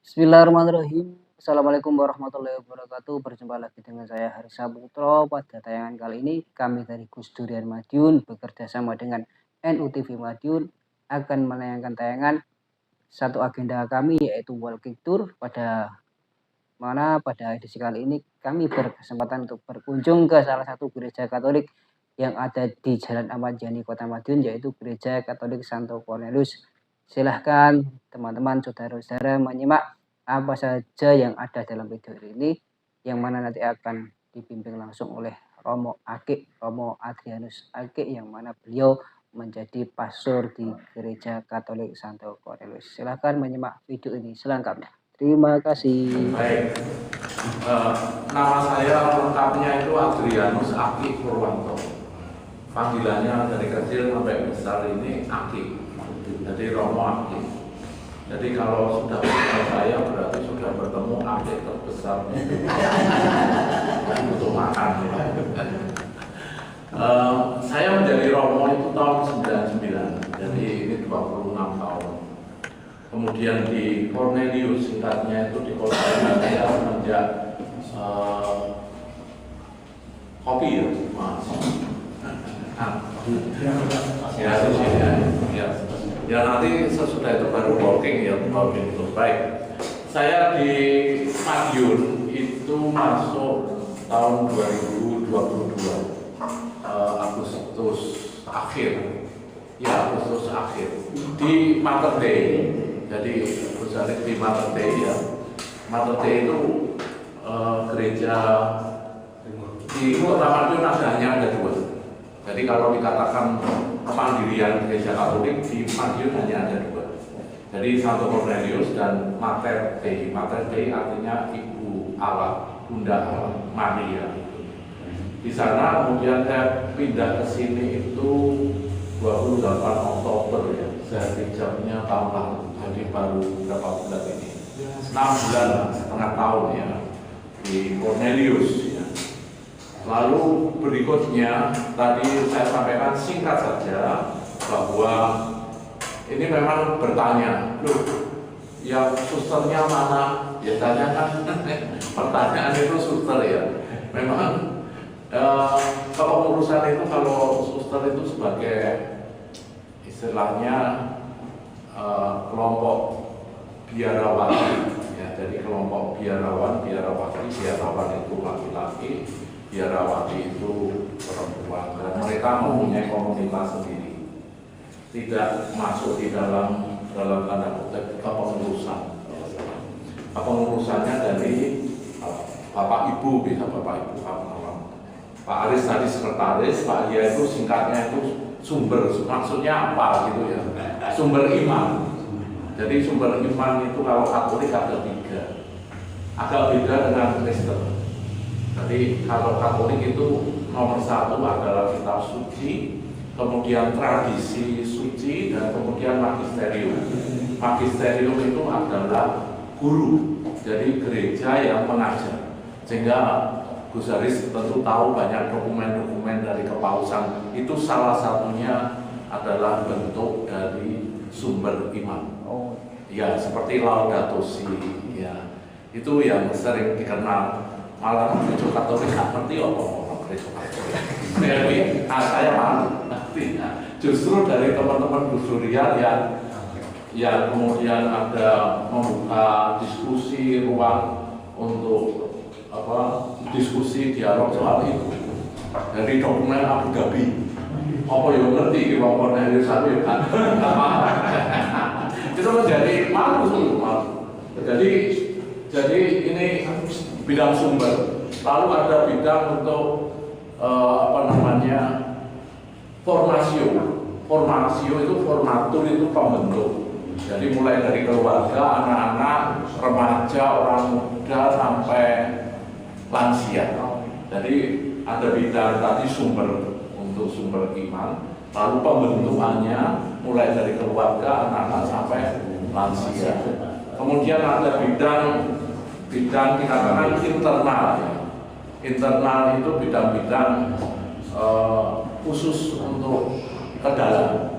Bismillahirrahmanirrahim. Assalamualaikum warahmatullahi wabarakatuh. Berjumpa lagi dengan saya Haris Saputro. Pada tayangan kali ini kami dari Gus Durian Madiun bekerja sama dengan NUTV Madiun akan menayangkan tayangan satu agenda kami yaitu walking tour, pada edisi kali ini kami berkesempatan untuk berkunjung ke salah satu gereja Katolik yang ada di Jalan Ahmad Yani Kota Madiun, yaitu Gereja Katolik Santo Cornelius. Silahkan teman-teman, saudara-saudara menyimak apa saja yang ada dalam video ini, yang mana nanti akan dibimbing langsung oleh Romo Adrianus Ake, yang mana beliau menjadi pastor di Gereja Katolik Santo Cornelius. Silahkan menyimak video ini selengkapnya. Terima kasih. Baik, nama saya lengkapnya itu Adrianus Aki Purwanto. Panggilannya dari kecil sampai besar ini Aki, jadi Romo Aki. Jadi kalau sudah kenal saya berarti sudah bertemu Aki terbesar. Butuh makan. Saya menjadi Romo itu tahun 99, jadi ini 26 tahun. Kemudian di Cornelius, singkatnya itu di Cornelius saya semenjak kopi ya, Mas. Ya nanti sesudah itu baru walking ya, walking itu baik. Saya di Madiun itu masuk tahun 2022 Agustus akhir. Ya, Agustus akhir di Mater Dei. Jadi Gusaris di Mater Dei ya. Mater Dei itu gereja di Kota Madiun hanya ada dua. Jadi kalau dikatakan pendirian gereja Katolik di Madiun hanya ada dua. Jadi Santo Cornelius dan Mater Dei. Mater Dei artinya Ibu Allah, Bunda Allah, Maria. Di sana kemudian saya pindah ke sini itu 28 Oktober ya, saya jamnya tahun lalu, jadi baru berapa bulan ini, 6 bulan setengah tahun ya di Cornelius ya. Lalu berikutnya tadi saya sampaikan singkat saja bahwa ini memang bertanya, loh yang susternya mana? Biasanya kan pertanyaan itu suster ya, memang kepengurusan itu kalau suster itu sebagai istilahnya kelompok biarawati ya, jadi kelompok biarawati itu laki-laki, biarawati itu perempuan, dan mereka mempunyai komunitas sendiri, tidak masuk di dalam tanda kutip kepengurusan. Kepengurusannya dari Bapak Ibu, bisa Bapak Ibu Pak Aris tadi sekretaris, Pak Ia itu singkatnya itu sumber, maksudnya apa gitu ya, sumber iman. Jadi sumber iman itu kalau Katolik ada 3, agak beda dengan Kristen. Jadi kalau Katolik itu nomor 1 adalah kitab suci, kemudian tradisi suci, dan kemudian magisterium. Magisterium itu adalah guru, jadi gereja yang mengajar, sehingga Gusaris tentu tahu banyak dokumen-dokumen dari kepausan, itu salah satunya adalah bentuk dari sumber iman. Ya, seperti Laudato Si, ya, itu yang sering dikenal. Malah gereja Katolik nggak ngerti apa gereja Katolik. Jadi saya malu. Justru dari teman-teman Gus Durian yang kemudian ada membuka diskusi, ruang untuk diskusi dialog soal itu dari dokumen Abu Dhabi. Apa yang ngerti Wong Cornelius satu ya kan? Itu menjadi malu. Jadi ini bidang sumber. Lalu ada bidang untuk formasio. Formasio itu formatur itu pembentuk. Jadi mulai dari keluarga, anak-anak, remaja, orang muda sampai lansia. Jadi ada bidang tadi sumber untuk sumber iman, lalu pembentukannya mulai dari keluarga, anak-anak sampai lansia. Kemudian ada bidang dikatakan internal ya. Internal itu bidang-bidang khusus untuk ke dalam.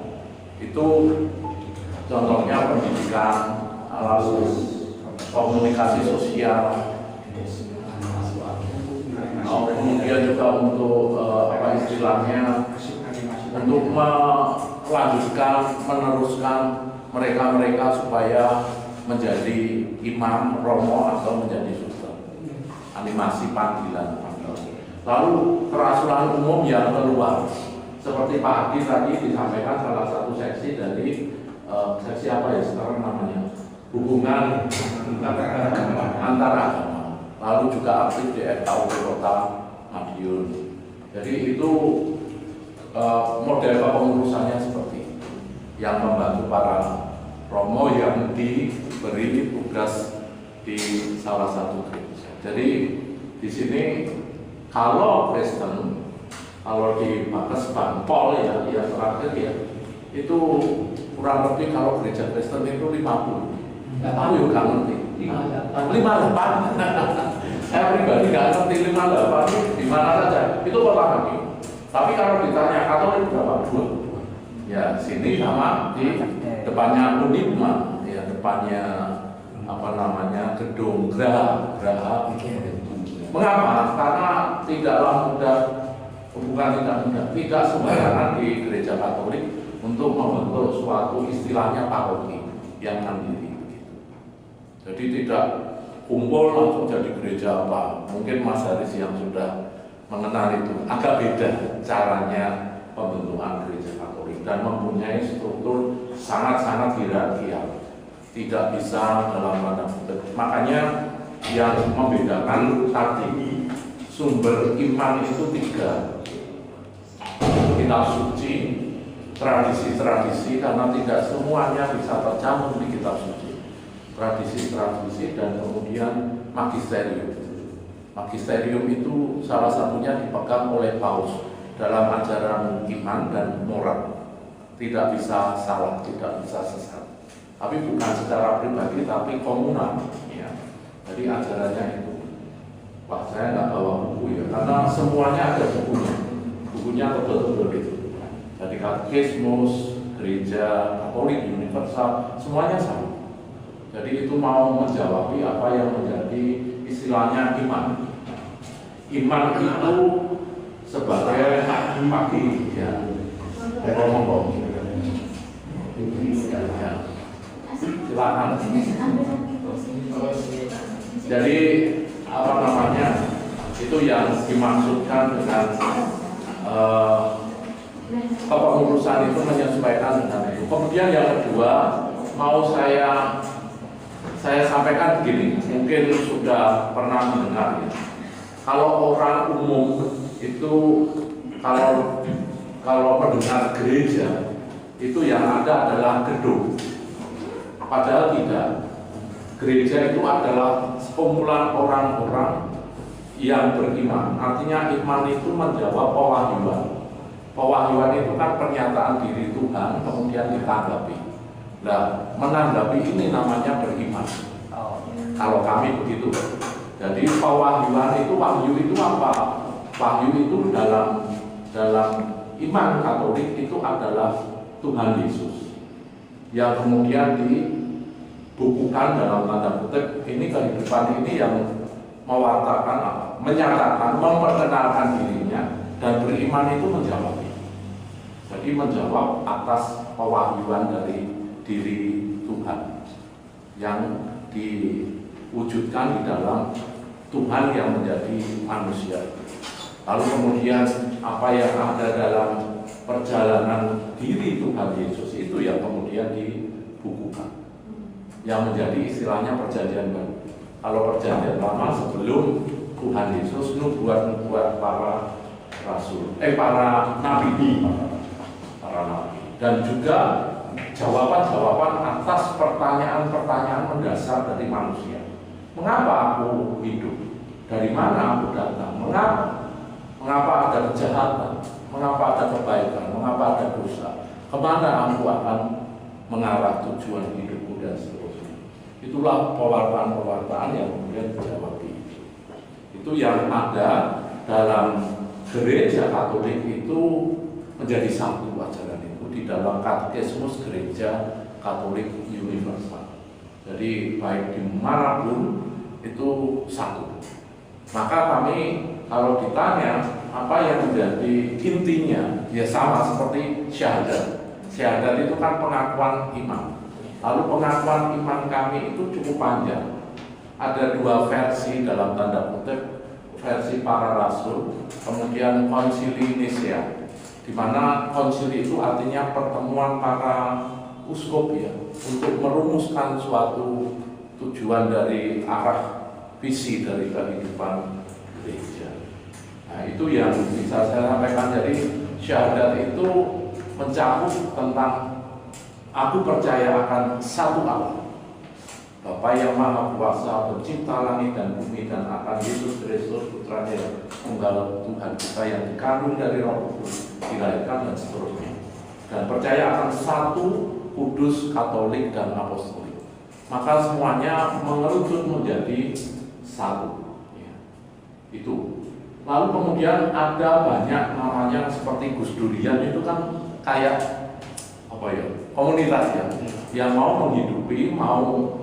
Itu contohnya pendidikan, lalu komunikasi sosial. Kemudian juga untuk apa istilahnya, untuk melanjutkan, meneruskan mereka-mereka supaya menjadi imam, romo atau menjadi suster. Animasi panggilan. Lalu kerasulan umum yang keluar, seperti Pak Adi tadi disampaikan salah satu seksi dari seksi apa ya sekarang namanya, hubungan antara agama. Lalu juga aktif di FKUP Kota Madiun. Jadi itu model kepengurusannya seperti itu, yang membantu para romo yang diberi tugas di salah satu gereja. Jadi di sini kalau Kristen, kalau di Bakes Banpol ya, yang terakhir ya, itu kurang lebih kalau gereja Kristen itu 50. Aku juga ngerti. 58. Saya pribadi nggak ngerti 58 itu di mana saja. Itu Kota Madiun. Tapi kalau ditanya Katolik berapa? 2. Ya sini sama di depannya Unipma, ya depannya apa namanya gedung Graha. Mengapa? Karena tidaklah mudah, bukan tidak mudah, tidak sembarangan di gereja Katolik untuk membentuk suatu istilahnya paroki yang mandiri. Jadi tidak kumpul langsung jadi gereja apa. Mungkin Mas Haris yang sudah mengenal itu agak beda caranya pembentukan gereja Katolik dan mempunyai struktur sangat-sangat hierarkial. Tidak bisa dalam tanda kutip. Makanya yang membedakan tadi sumber iman itu 3. Kitab suci, tradisi-tradisi, karena tidak semuanya bisa tercantum di kitab suci. Tradisi-tradisi dan kemudian magisterium. Magisterium itu salah satunya dipegang oleh Paus dalam ajaran iman dan moral. Tidak bisa salah, tidak bisa sesat. Tapi bukan secara pribadi, tapi komunal. Ya. Jadi ajarannya itu. Wah, saya nggak bawa buku ya, karena semuanya ada bukunya. Bukunya tebel-tebel itu. Jadi katekismus, gereja, Katolik, universal, semuanya sama. Jadi itu mau menjawab apa yang menjadi istilahnya iman. Iman itu sebagai pagi ya. Ngomong. Ya. Silakan. Jadi apa namanya? Itu yang dimaksudkan dengan kepengurusan itu menyesuaikan dengan itu. Kemudian yang kedua mau saya sampaikan begini, mungkin sudah pernah mendengar ya. Kalau orang umum itu kalau mendengar gereja itu yang ada adalah gedung. Padahal tidak. Gereja itu adalah sekumpulan orang-orang yang beriman. Artinya iman itu menjawab pewahyuan. Pewahyuan itu kan pernyataan diri Tuhan kemudian ditanggapi. Nah, menanggapi ini namanya beriman. Kalau kami begitu. Jadi pewahyuan itu, wahyu itu apa? Wahyu itu dalam iman Katolik itu adalah Tuhan Yesus yang kemudian dibukukan dalam tanda kutip ini kehidupan ini yang mewartakan apa? Menyatakan, memperkenalkan dirinya dan beriman itu menjawab. Jadi menjawab atas pewahyuan dari diri Tuhan yang diwujudkan di dalam Tuhan yang menjadi manusia. Lalu kemudian apa yang ada dalam perjalanan diri Tuhan Yesus itu yang kemudian dibukukan, yang menjadi istilahnya perjanjian baru. Kalau perjanjian lama sebelum Tuhan Yesus nubuat para rasul, para nabi, dan juga jawaban-jawaban atas pertanyaan-pertanyaan mendasar dari manusia. Mengapa aku hidup? Dari mana aku datang? Mengapa ada kejahatan? Mengapa ada kebaikan? Mengapa ada dosa? Kemana aku akan mengarah tujuan hidupku dan seterusnya? Itulah pewartaan-pewartaan yang kemudian dijawab. Itu yang ada dalam gereja Katolik itu menjadi satu ajaran itu di dalam katekismus gereja Katolik universal. Jadi baik di manapun itu satu. Maka kami kalau ditanya apa yang menjadi intinya, ya sama seperti syahadat. Syahadat itu kan pengakuan iman. Lalu pengakuan iman kami itu cukup panjang. Ada dua versi dalam tanda kutip, versi para rasul, kemudian konsili Nicea, di mana konsili itu artinya pertemuan para uskup ya, untuk merumuskan suatu tujuan dari arah visi dari kehidupan gereja. Nah itu yang bisa saya sampaikan. Jadi syahadat itu mencakup tentang aku percaya akan satu Allah, Bapa yang Maha Kuasa, pencipta langit dan bumi, dan akan Yesus Kristus putranya yang tunggal Tuhan kita yang dikandung dari Roh Kudus, dilahirkan dan seterusnya. Dan percaya akan satu kudus, katolik dan apostolik. Maka semuanya mengerucut menjadi satu. Ya. Itu. Lalu kemudian ada banyak namanya seperti Gus Durian, itu kan kayak apa ya, komunitas ya, yang mau menghidupi, mau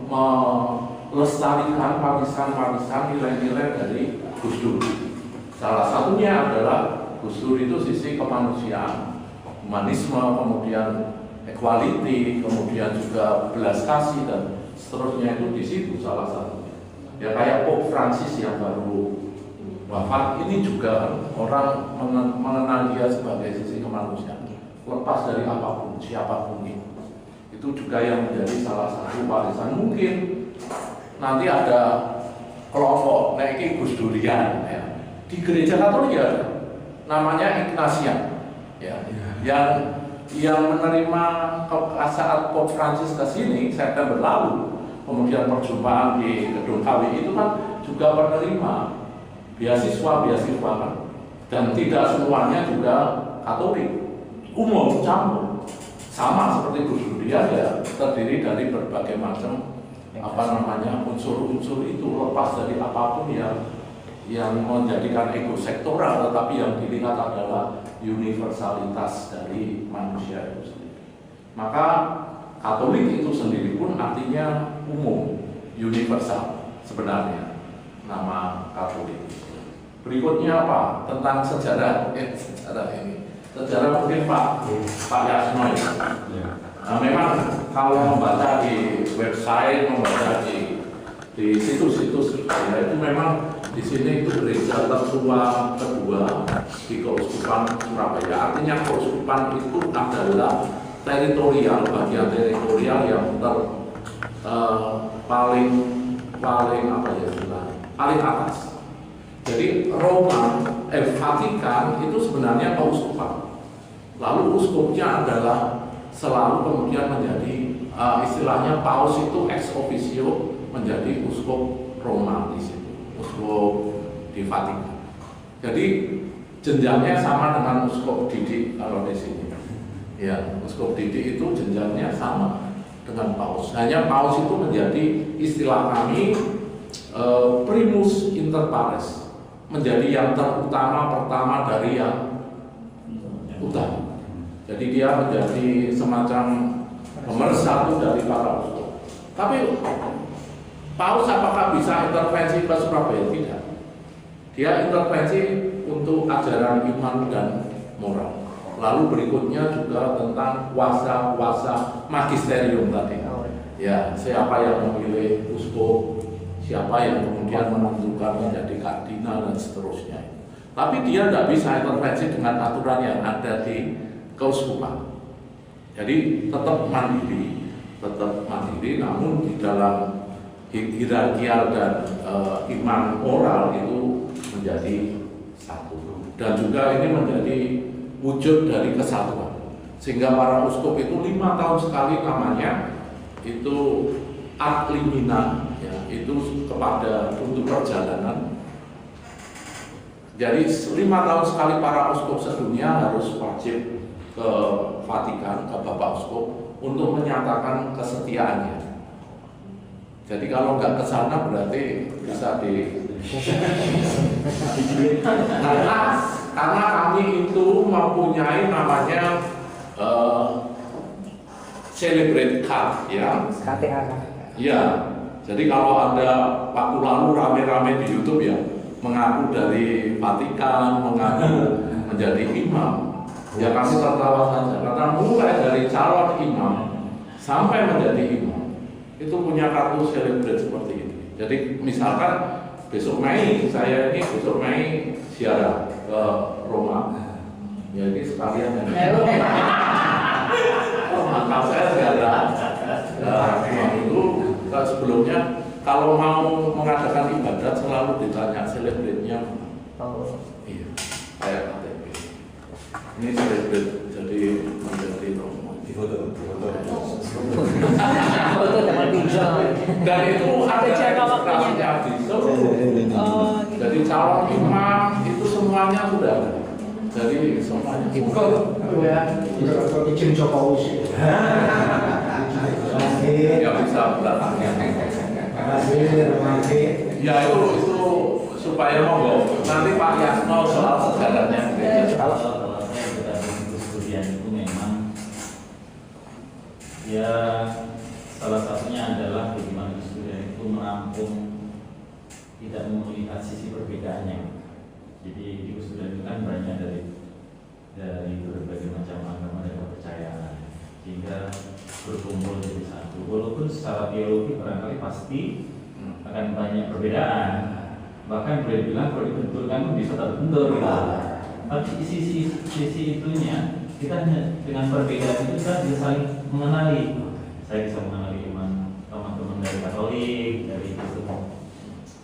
melestarikan warisan-warisan nilai-nilai dari Gus Dur. Salah satunya adalah Gus Dur itu sisi kemanusiaan, humanisme, kemudian equality, kemudian juga belas kasih dan seterusnya, itu di situ salah satunya. Ya kayak Pope Francis yang baru wafat ini juga orang mengenal dia sebagai sisi kemanusiaan, lepas dari apapun, siapapun itu juga yang menjadi salah satu warisan. Mungkin nanti ada kelompok naik Gus Durian ya. Di gereja Katolik ya namanya Ignatian ya, yang menerima saat Pope Francis ke sini September lalu, kemudian perjumpaan di Gedung KW itu kan juga menerima beasiswa kan, dan tidak semuanya juga Katolik, umum campur, sama seperti Gus Durian ya, terdiri dari berbagai macam unsur-unsur itu, lepas dari apapun yang menjadikan ego sektoral, tetapi yang dilihat adalah universalitas dari manusia itu sendiri. Maka Katolik itu sendiri pun artinya umum, universal sebenarnya nama Katolik. Berikutnya apa? Tentang sejarah ini. Sejarah mungkin Pak Yasno ya. Nah, memang kalau membaca di website, membaca di situs-situs ya, itu memang di sini itu gereja tertua kedua di Keuskupan Surabaya. Artinya keuskupan itu adalah teritorial, bagian teritorial yang paling atas. Jadi Vatikan itu sebenarnya keuskupan. Lalu uskupnya adalah selalu kemudian menjadi istilahnya paus itu ex officio menjadi uskup Roma di situ, uskup di Vatikan. Jadi jenjangnya sama dengan uskup didik kalau di sini. Ya, uskup didik itu jenjangnya sama dengan paus. Hanya paus itu menjadi istilah kami primus inter pares, menjadi yang terutama pertama dari yang utama. Jadi dia menjadi semacam pemersatu dari para uskup. Tapi paus apakah bisa intervensi ke Surabaya? Tidak. Dia intervensi untuk ajaran iman dan moral. Lalu berikutnya juga tentang kuasa-kuasa magisterium tadi. Ya, siapa yang memilih uskup, siapa yang kemudian menentukan menjadi kardinal dan seterusnya. Tapi dia tidak bisa intervensi dengan aturan yang ada di keuskupan. Jadi tetap mandiri, namun di dalam hierarkial dan iman moral itu menjadi satu. Dan juga ini menjadi wujud dari kesatuan. Sehingga para uskup itu 5 tahun sekali namanya itu ad limina, ya, itu kepada untuk perjalanan. Jadi 5 tahun sekali para uskup sedunia harus wajib ke Vatikan, ke Bapak Uskup untuk menyatakan kesetiaannya. Jadi kalau nggak ke sana berarti bisa karena kami itu mempunyai namanya celebrate card ya. Iya, jadi kalau ada waktu lalu rame-rame di YouTube ya, mengaku dari Vatikan, mengaku menjadi imam, ya kami tertawa saja. Karena mulai dari calon imam sampai menjadi imam, itu punya kartu celebrate seperti ini. Jadi misalkan besok Mei, saya ini besok Mei ziarah ke Roma, ya ini sekalian maka saya ziarah itu sebelumnya kalau mau mengadakan ibadat selalu ditanya selebrate-nya. Iya, kayak KTP. Ini celebrate jadi menjadi Roma. Foto teman pinjol. Dan itu ada jangka waktunya. Jadi calon imam itu semuanya sudah ada. Jadi semuanya. izin Jokowi. Ya bisa belakangnya. Ya itu supaya monggo nanti Pak Yasno soal sejarahnya. Kalau saya berada di studian itu memang ya salah satunya adalah bagaimana studian itu menampung tidak melihat sisi perbedaannya. Jadi di studian itu kan banyak dari berbagai macam agama dan kepercayaan sehingga berkumpul jadi satu. Walaupun secara teologi barangkali pasti akan banyak perbedaan. Bahkan boleh bilang kalau dibenturkan pun bisa terbentur gitu. Tapi sisi itunya kita hanya dengan perbedaan itu kita bisa saling mengenali. Saya bisa mengenali teman-teman dari Katolik, dari Kristen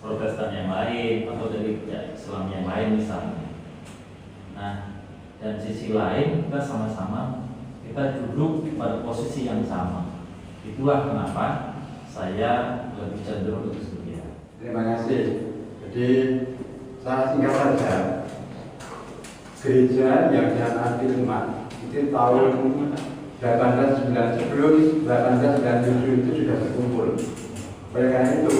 Protestan yang lain, atau dari Islam yang lain misalnya. Nah, dan sisi lain kita sama-sama kita duduk pada posisi yang sama. Itulah kenapa saya lebih cenderung untuk studian. Terima kasih. Jadi saya singkat saja. Gereja yang dianati umat itu tahun 1890 sebelum 1897 itu sudah berkumpul. Oleh karena itu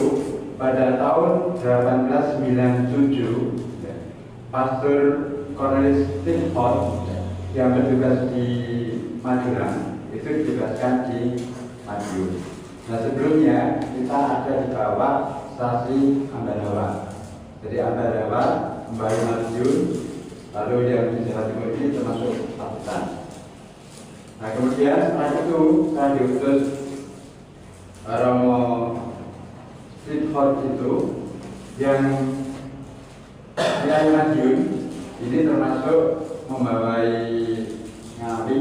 pada tahun 1897 Pastor Cornelis Tinford yang bertugas di Madura itu ditugaskan di Madiun. Nah sebelumnya kita ada di bawah stasi Ambarawa. Jadi Ambarawa kembali Madiun, lalu yang di Jawa Timur ini termasuk Pacitan. Nah kemudian setelah itu saya diutus Romo Tinford itu yang Madiun ini termasuk membawai Ngawi,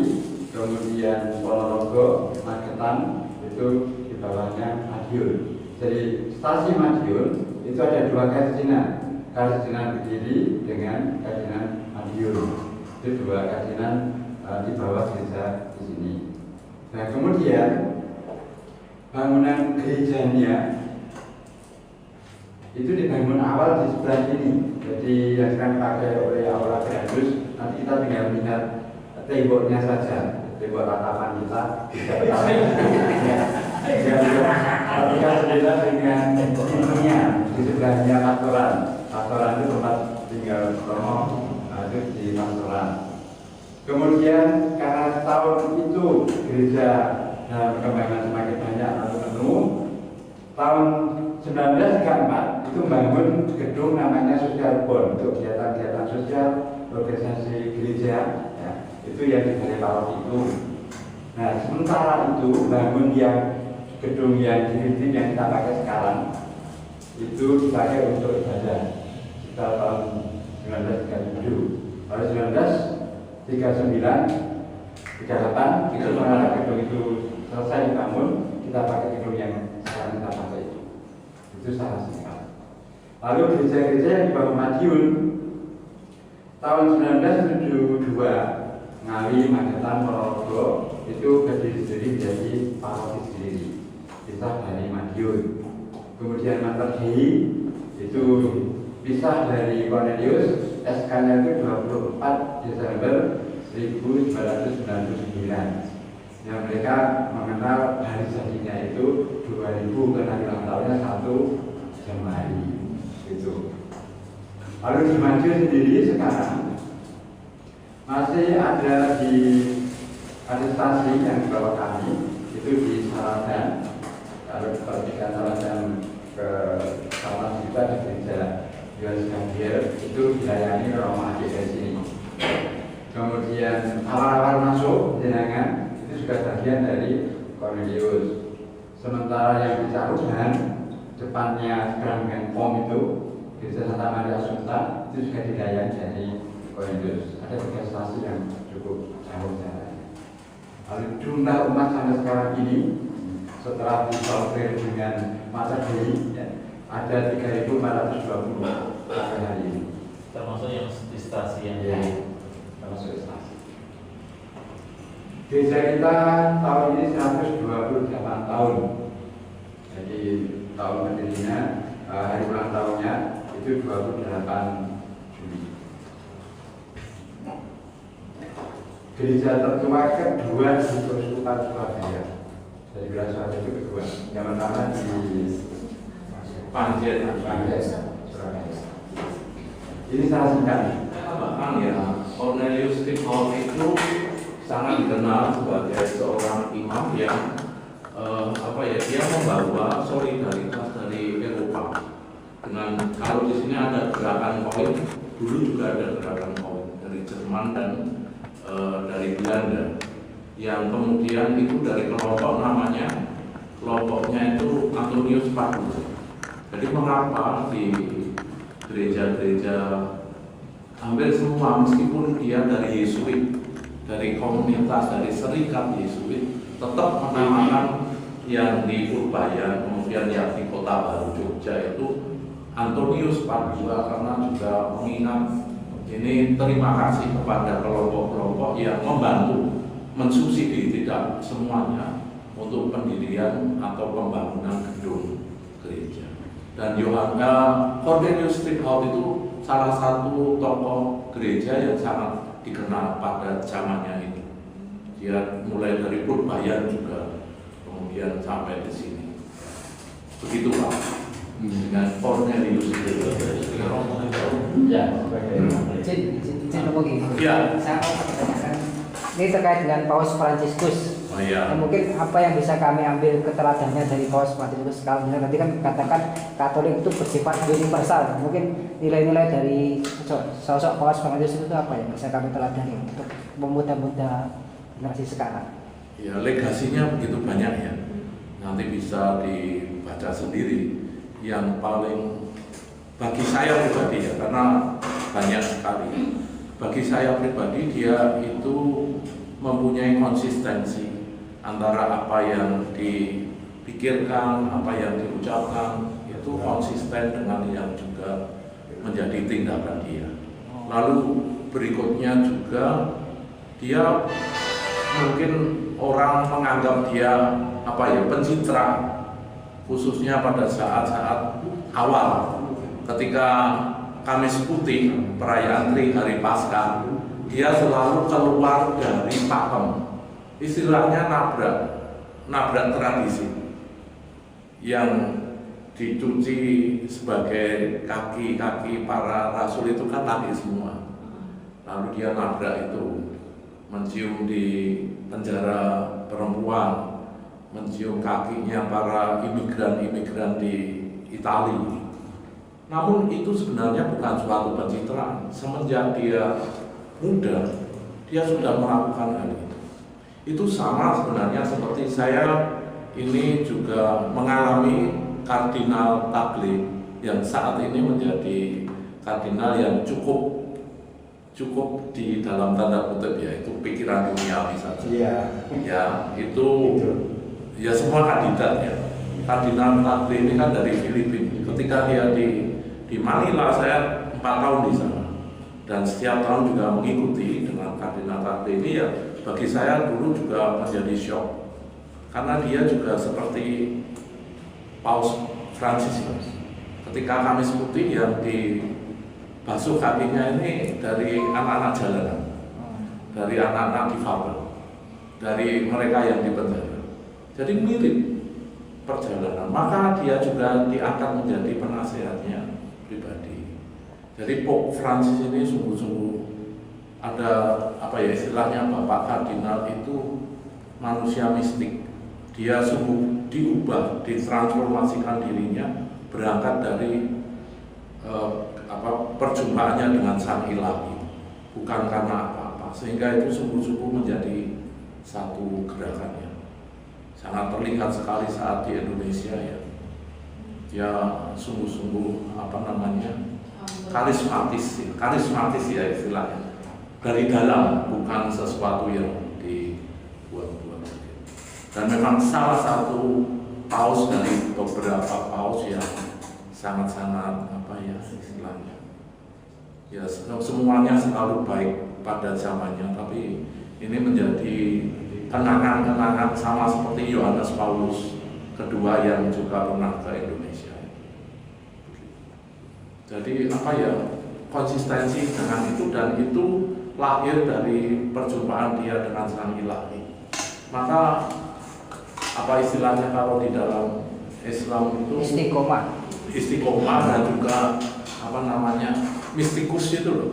kemudian Ponorogo, Magetan itu di bawahnya Madiun. Jadi stasi Madiun itu ada dua kasinan Kediri dengan kasinan Madiun. Itu dua kasinan di bawah gereja di sini. Nah kemudian bangunan gerejanya itu dibangun awal di sebelah sini. Jadi yang sekarang dipakai oleh Aula Grandus, nanti kita tinggal melihat temboknya saja, tembok ratapan kita bisa kita berbeda dengan pintunya di sebelahnya pastoran. Pastoran itu tempat tinggal Romo, itu di pastoran. Kemudian karena tahun itu gereja dalam perkembangan semakin banyak lalu penuh, tahun 1934 itu membangun gedung namanya Social Bond untuk kegiatan-kegiatan sosial organisasi gereja ya, itu yang dibangun paroki itu. Nah sementara itu bangun yang gedung yang dinding yang kita pakai sekarang itu dipakai untuk ibadah sekitar tahun 1937. Lalu 1939 38 itu mengarah gedung itu selesai dibangun, kita pakai gedung yang sekarang kita pakai itu salah singkat. Lalu gereja-gereja yang dibangun Madiun tahun 1972 Ngawi, Magetan, Ponorogo itu berdiri-diri menjadi paroki sendiri, pisah dari Madiun. Kemudian Mater Dei itu pisah dari Cornelius, SK-nya itu 24 Desember 1999. Yang mereka mengenal hari jadinya itu 2000 karena ulang tahunnya 1 Januari itu. Lalu di Madiun sendiri sekarang masih ada di stasi yang di bawah kami itu di Saradan Kalau kita sarankan ke sama kita di gereja Yohanes Gabriel itu dilayani Romo Adik dari sini. Kemudian awal-awal masuk jenengan itu juga bagian dari Cornelius. Sementara yang di Caruban depannya Grand Pom itu Gereja Santa Maria Assunta itu juga dilayani dari Cornelius. Ada 3 stasi yang cukup jauh jaraknya. Lalu jumlah umat sampai sekarang ini setelah disortir dengan masa Dei ya, ada 3.420 sampai hari ini. Termasuk yang di stasi yang Ya, termasuk stasi. Gereja kita tahun ini 128 tahun. Jadi tahun berdirinya, hari ulang tahunnya itu 28 Juli. Gereja tertua kedua di Keuskupan Surabaya. Dari Gereja itu kedua. Yang pertama di Panjen. Surabaya. Ini salah singkat. Bahkan ya Cornelius Steenholt itu sangat dikenal sebagai seorang imam yang dia membawa solidaritas dari Eropa. Dengan kalau di sini ada gerakan koin, dulu juga ada gerakan koin dari Jerman dan dari Belanda, yang kemudian itu dari kelompok kelompoknya itu Antonius Paulus. Jadi mengapa di gereja-gereja hampir semua, meskipun dia dari Yesuit, dari komunitas, dari serikat Yesuit, tetap menamakan yang di Purbaya, kemudian yang di Kota Baru Jogja itu Antonius Padua, karena juga mengingat ini terima kasih kepada kelompok-kelompok yang membantu mensubsidi tidak semuanya untuk pendirian atau pembangunan gedung gereja. Dan Cornelius Steenholt itu salah satu tokoh gereja yang sangat dikenal pada zamannya itu. Dia mulai dari Purbaya juga, kemudian sampai di sini. Begitu Pak. Dengan Cornelius Steenholt. Ya, Izin ngomong gini. Ya. Saya mau pertanyakan, ini terkait dengan Paus Fransiskus. Oh iya. Mungkin apa yang bisa kami ambil keteladannya dari Paus Fransiskus? Kalau misalnya tadi kan katakan Katolik itu bersifat universal. Mungkin nilai-nilai dari sosok Paus Fransiskus itu apa yang bisa kami teladani untuk memudah-mudah generasi sekarang? Ya, legasinya begitu banyak ya. Nanti bisa dibaca sendiri. Yang paling bagi saya pribadi ya, karena banyak sekali. Bagi saya pribadi dia itu mempunyai konsistensi antara apa yang dipikirkan, apa yang diucapkan, itu konsisten dengan yang juga menjadi tindakan dia. Lalu berikutnya juga dia mungkin orang menganggap dia pencitraan, khususnya pada saat-saat awal ketika Kamis Putih, perayaan Hari Paskah, dia selalu keluar dari pakem, istilahnya nabrak tradisi yang dicuci sebagai kaki-kaki para rasul itu kan lagi semua. Lalu dia nabrak itu, mencium di penjara perempuan, mencium kakinya para imigran-imigran di Italia. Namun itu sebenarnya bukan suatu pencitraan. Semenjak dia muda, dia sudah melakukan hal itu. Itu sama sebenarnya seperti saya ini juga mengalami Kardinal Tagle yang saat ini menjadi kardinal yang cukup di dalam tanda kutip ya, itu pikiran duniawi saja. Iya. Ya, itu ya semua kandidat ya. Kardinal Tagle ini kan dari Filipina. Ketika dia di Manila, saya 4 tahun di sana. Dan setiap tahun juga mengikuti dengan Kardinal Tagle ini ya, bagi saya dulu juga menjadi shock. Karena dia juga seperti Paus Fransiskus. Ketika Kamis Putih yang dibasuh kakinya ini dari anak-anak jalanan, dari anak-anak difabel, dari mereka yang di penjara. Jadi mirip perjalanan. Maka dia juga diangkat menjadi penasehatnya pribadi. Jadi Pope Francis ini sungguh-sungguh ada istilahnya Bapak Kardinal itu manusia mistik. Dia sungguh diubah, ditransformasikan dirinya berangkat dari perjumpaannya dengan Sang Ilahi, bukan karena apa-apa, sehingga itu sungguh-sungguh menjadi satu gerakan yang sangat terlihat sekali saat di Indonesia ya sungguh-sungguh karismatis ya istilahnya, dari dalam, bukan sesuatu yang dibuat-buat. Dan memang salah satu paus dari beberapa paus yang sangat-sangat istilahnya ya semuanya selalu baik pada zamannya, tapi ini menjadi kenangan-kenangan sama seperti Yohanes Paulus kedua yang juga pernah ke Indonesia. Jadi konsistensi dengan itu, dan itu lahir dari perjumpaan dia dengan Sang Ilahi. Maka istilahnya kalau di dalam Islam itu istiqomah dan juga mistikus itu loh.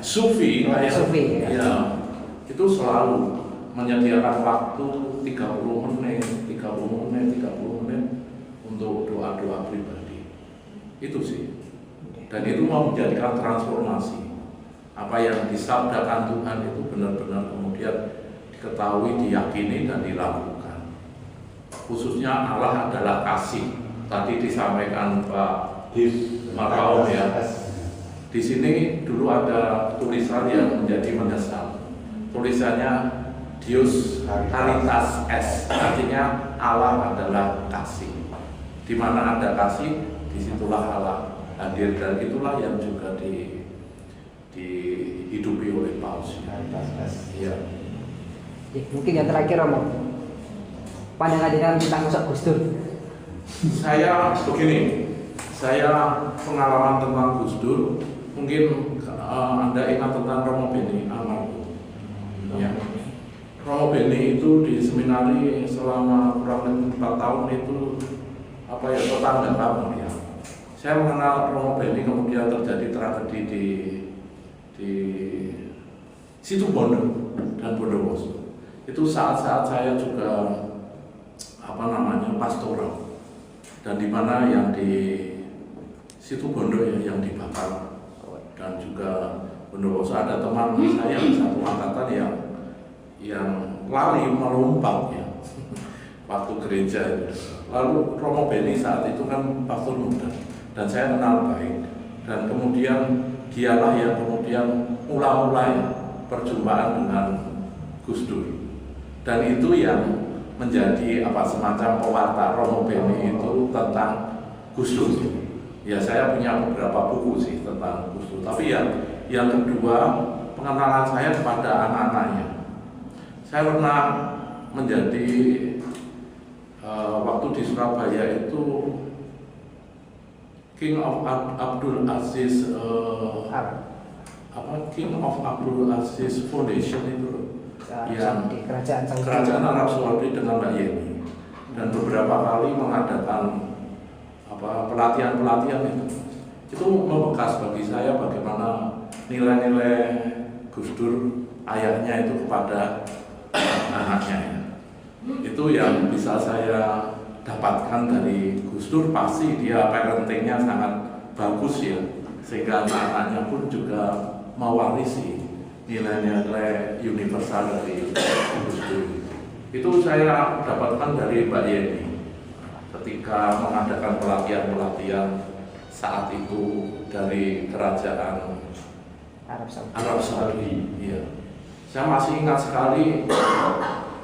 Sufi ya. Itu selalu menyediakan waktu 30 menit untuk doa-doa pribadi. Itu sih. Dan itu mau menjadikan transformasi. Apa yang disabdakan Tuhan itu benar-benar kemudian diketahui, diyakini, dan dilakukan. Khususnya Allah adalah kasih. Tadi disampaikan Pak Markaum ya. Di sini dulu ada tulisan yang menjadi menyesal. Tulisannya Deus Caritas Est, artinya Allah adalah kasih. Di mana ada kasih, disitulah Allah hadir, dan itulah yang juga dihidupi oleh Paus. Ya. Mungkin yang terakhir Romo, pandangan dengan tentang sosok Gus Dur. Saya pengalaman tentang Gus Dur, mungkin Anda ingat tentang Romo Beni almarhum. Ya. Romo Beni itu di seminari selama kurang lebih 4 tahun itu tetangga kami ya. Saya mengenal Romo Beni, kemudian terjadi tragedi di Situbondo dan Bondowoso. Itu saat-saat saya juga pastoral, dan di mana yang di Situbondo yang dibakar, dan juga Bondowoso ada teman saya satu angkatan yang lari melompat ya waktu gereja itu. Lalu Romo Beni saat itu kan pastor muda, dan saya kenal baik, dan kemudian dialah yang kemudian mulai perjumpaan dengan Gus Dur, dan itu yang menjadi semacam pewarta Romo Beni itu tentang Gus Dur. Ya, saya punya beberapa buku sih tentang Gus Dur, tapi yang kedua, pengenalan saya kepada anak-anaknya. Saya pernah menjadi waktu di Surabaya itu King of Abdul Aziz King of Abdul Aziz Foundation itu yang kerajaan Arab Saudi dengan Mbak Yeni, dan beberapa kali mengadakan pelatihan itu membekas bagi saya bagaimana nilai-nilai Gus Dur ayahnya itu kepada anaknya ya. Itu yang bisa saya dapatkan dari Gus Dur. Pasti dia parentingnya sangat bagus ya, sehingga anak-anaknya pun juga mewarisi nilai-nilai universal dari Gus Dur. Itu saya dapatkan dari Mbak Yeni ketika mengadakan pelatihan-pelatihan saat itu dari kerajaan Arab Saudi. Ya. Saya masih ingat sekali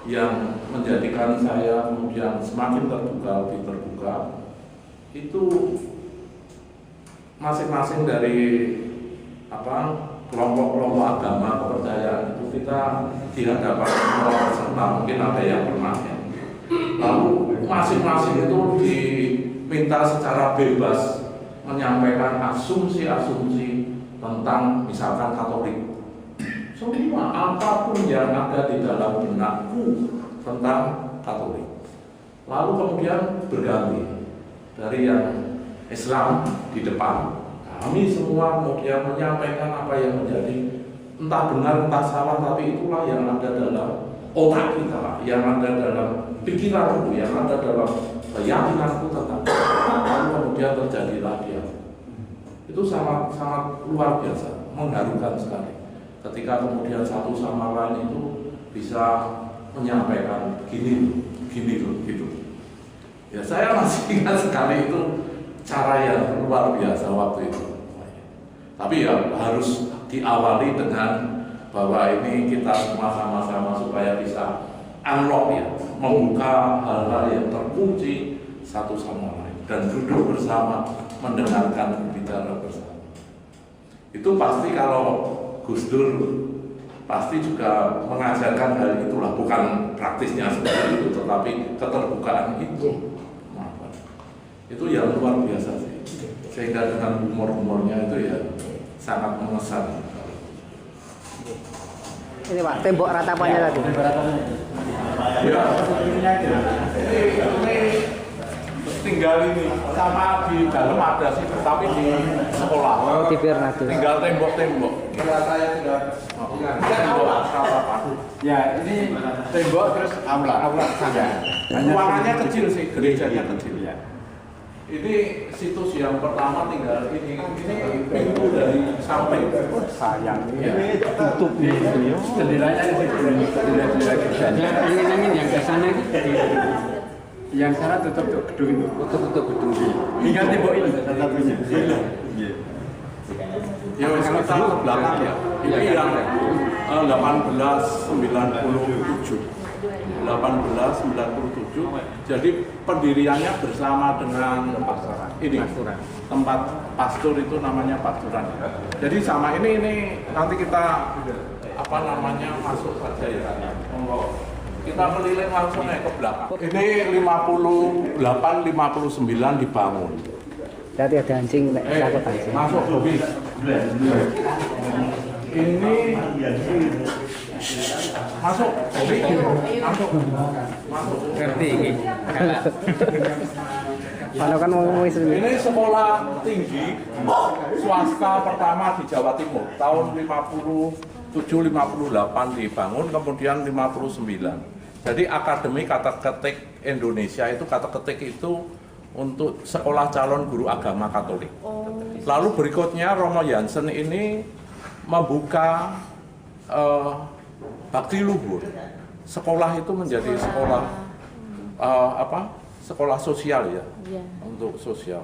yang menjadikan saya kemudian semakin lebih terbuka itu masing-masing dari kelompok-kelompok agama kepercayaan itu kita di hadapan semua peserta, mungkin ada yang pernah ya. Lalu masing-masing itu diminta secara bebas menyampaikan asumsi-asumsi tentang misalkan Katolik. Semua apapun yang ada di dalam benakku tentang Katolik. Lalu kemudian berganti dari yang Islam di depan, kami semua kemudian menyampaikan apa yang menjadi entah benar entah salah, tapi itulah yang ada dalam otak kita, yang ada dalam pikiranku, yang ada dalam keyakinanku tentang lalu kemudian terjadilah dia. Itu sangat luar biasa, mengharukan sekali. Ketika kemudian satu sama lain itu bisa menyampaikan gini loh, gitu. Ya saya masih ingat sekali itu cara yang luar biasa waktu itu. Tapi ya harus diawali dengan bahwa ini kita semua sama-sama supaya bisa unlock ya, membuka hal-hal yang terkunci satu sama lain dan duduk bersama mendengarkan bicara bersama. Itu pasti kalau Gus Dur pasti juga mengajarkan hal itulah, bukan praktisnya seperti itu, tetapi keterbukaan itu. Itu yang luar biasa sih. Sehingga dengan humor-humornya itu ya sangat mengesan. Ini Pak, tembok ratapannya tadi. Ya, ini tinggal ini sama di dalam ada sih, tapi di sekolah. Oh, di Bernadus. Tinggal tembok-tembok. Ya saya sudah. Ya, ini tembok terus aula saja. Ruangannya kecil sih, gerejanya kecil. Ya. Ini situs yang pertama tinggal ini pintu dari samping. Sayang Ya. tutup nih. Jendelanya di situ. Ini yang ke sana yang sana tutup gedung itu. Tutup gedung. Tinggal tembok ini satu-satunya. Iya. Ya kita ke belakang ya. Ini yang 1897. Jadi pendiriannya bersama dengan ini tempat pastur itu namanya pasturan. Jadi sama ini nanti kita apa namanya masuk saja ya. Kita keliling langsung ke belakang. Ini 58-59 dibangun. Berarti ada anjing, takut anjing. Masuk Bobi. Ini masuk Bobi. Masuk. Ngerti ini. Kalau kan mau Ini sekolah tinggi swasta pertama di Jawa Timur tahun 57-58 dibangun, kemudian 59. Jadi Akademi Kata Ketik Indonesia itu kata ketik itu untuk sekolah calon guru agama Katolik. Lalu berikutnya Romo Jansen ini membuka bakti luhur. Sekolah itu menjadi sekolah sekolah sosial ya, untuk sosial.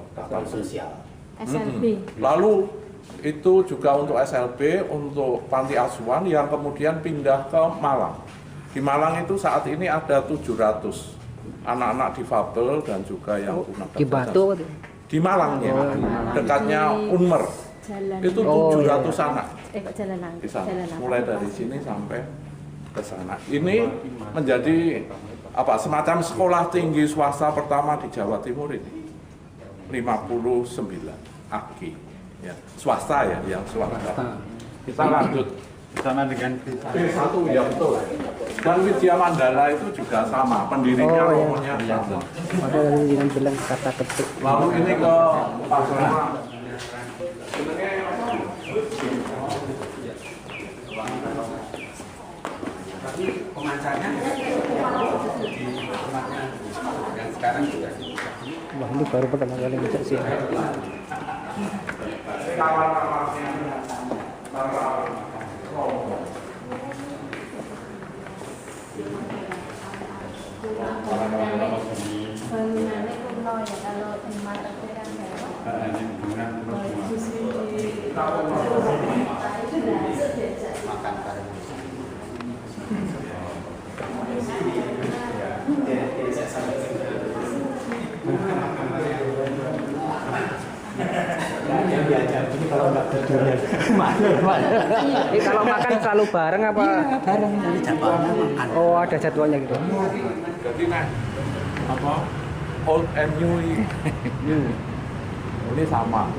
SLB. Lalu itu juga untuk SLB, untuk panti asuhan yang kemudian pindah ke Malang. Di Malang itu saat ini ada 700 anak-anak difabel dan juga yang tunagrahita. di Batu. Di Malangnya, dekatnya Unmer. Itu 700 anak di sana. Mulai dari sini sampai ke sana. Ini menjadi semacam sekolah tinggi swasta pertama di Jawa Timur ini. 59 AKI. Ya, swasta ya, yang swasta. Kita lanjut. Sama dengan B1 ya betul. Dan Widya Mandala itu juga sama, pendirinya Romonya sama. Ada yang bilang kata ketik. Lalu ini ke Pak Soma. tapi pemancarnya di tempatnya yang sekarang juga. Wah, ini baru pertama kali ngajak sih. Bangunannya kuno ya, kalau tempat itu kan Makan bareng. Yang diajak ini kalau nggak berdua Ini kalau makan selalu bareng apa? bareng ini jadwalnya makan. Oh, ada jadwalnya gitu. Jadi old and new ini sama.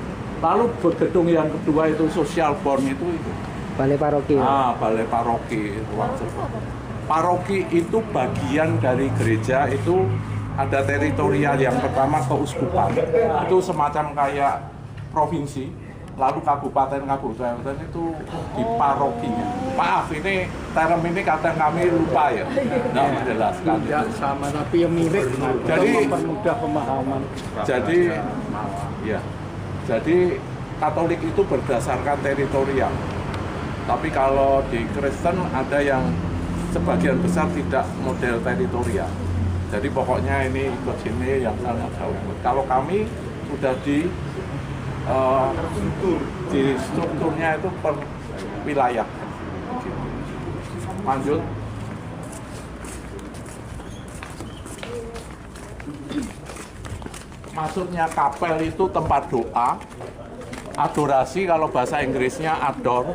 Lalu gedung yang kedua itu social born itu. Balai paroki. Balai paroki. Paroki itu bagian dari gereja, itu ada teritorial. Yang pertama keuskupan, itu semacam kayak provinsi. lalu kabupaten itu di parokinya. Maaf, ini term ini kadang kami lupa ya, tidak menjelaskan. Tidak sama, tapi yang mirip. Jadi mempermudah pemahaman. Jadi Katolik itu berdasarkan teritorial. Tapi kalau di Kristen ada yang sebagian besar tidak model teritorial. Jadi pokoknya ini ikut sini, yang sana jauh. Kalau kami sudah di strukturnya itu per wilayah. Lanjut. Maksudnya kapel itu tempat doa, adorasi, kalau bahasa Inggrisnya ador,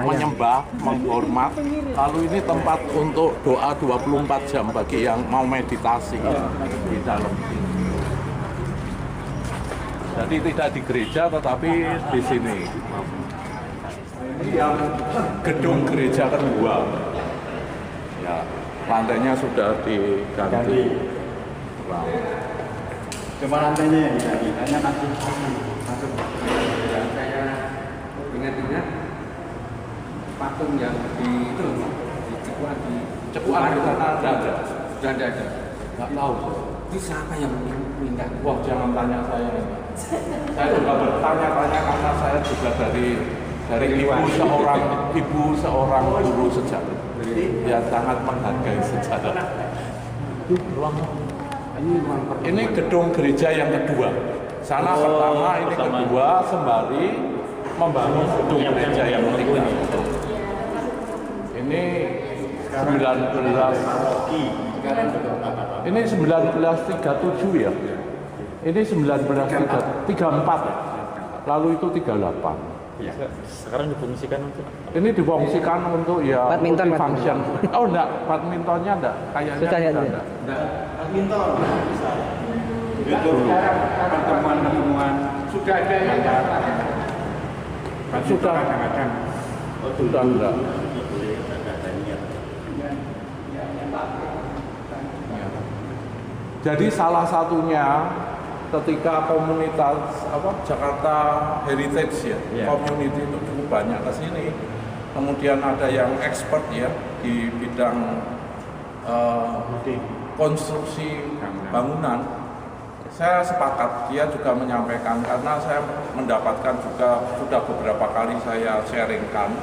menyembah, menghormat. Lalu ini tempat untuk doa 24 jam bagi yang mau meditasi di dalam sini. Jadi tidak di gereja tetapi di sini. Ini yang gedung gereja kedua. Ya, lantainya sudah diganti. Wow. Cuma lantainya ya, hanya masih masuk. Saya ingat-ingat patung yang di Cepuan di sana ada. sudah ada. Nggak tahu. Ini siapa yang minta? Wah, jangan tanya saya. Saya juga bertanya-tanya karena saya juga dari ibu seorang guru sejarah yang sangat menghargai sejarah. Ini gedung gereja yang kedua. Sana pertama, ini kedua, sembari membangun gedung gereja yang ketiga. Ini 1937 ya. Ini 1934. Lalu itu 38. Ya. Sekarang difungsikan untuk Ini difungsikan untuk ya Badminton, function. Oh enggak, badmintonnya enggak. Kayaknya Sudah ya, enggak. Badminton bisa. Itu pertemuan-pertemuan Sudah ada yang Sudah. kadang-kadang. Sudah enggak. Jadi salah satunya ketika komunitas Jakarta Heritage community itu cukup banyak ke sini. Kemudian ada yang expert ya di bidang konstruksi bangunan. Saya sepakat, dia juga menyampaikan karena saya mendapatkan juga sudah beberapa kali saya sharingkan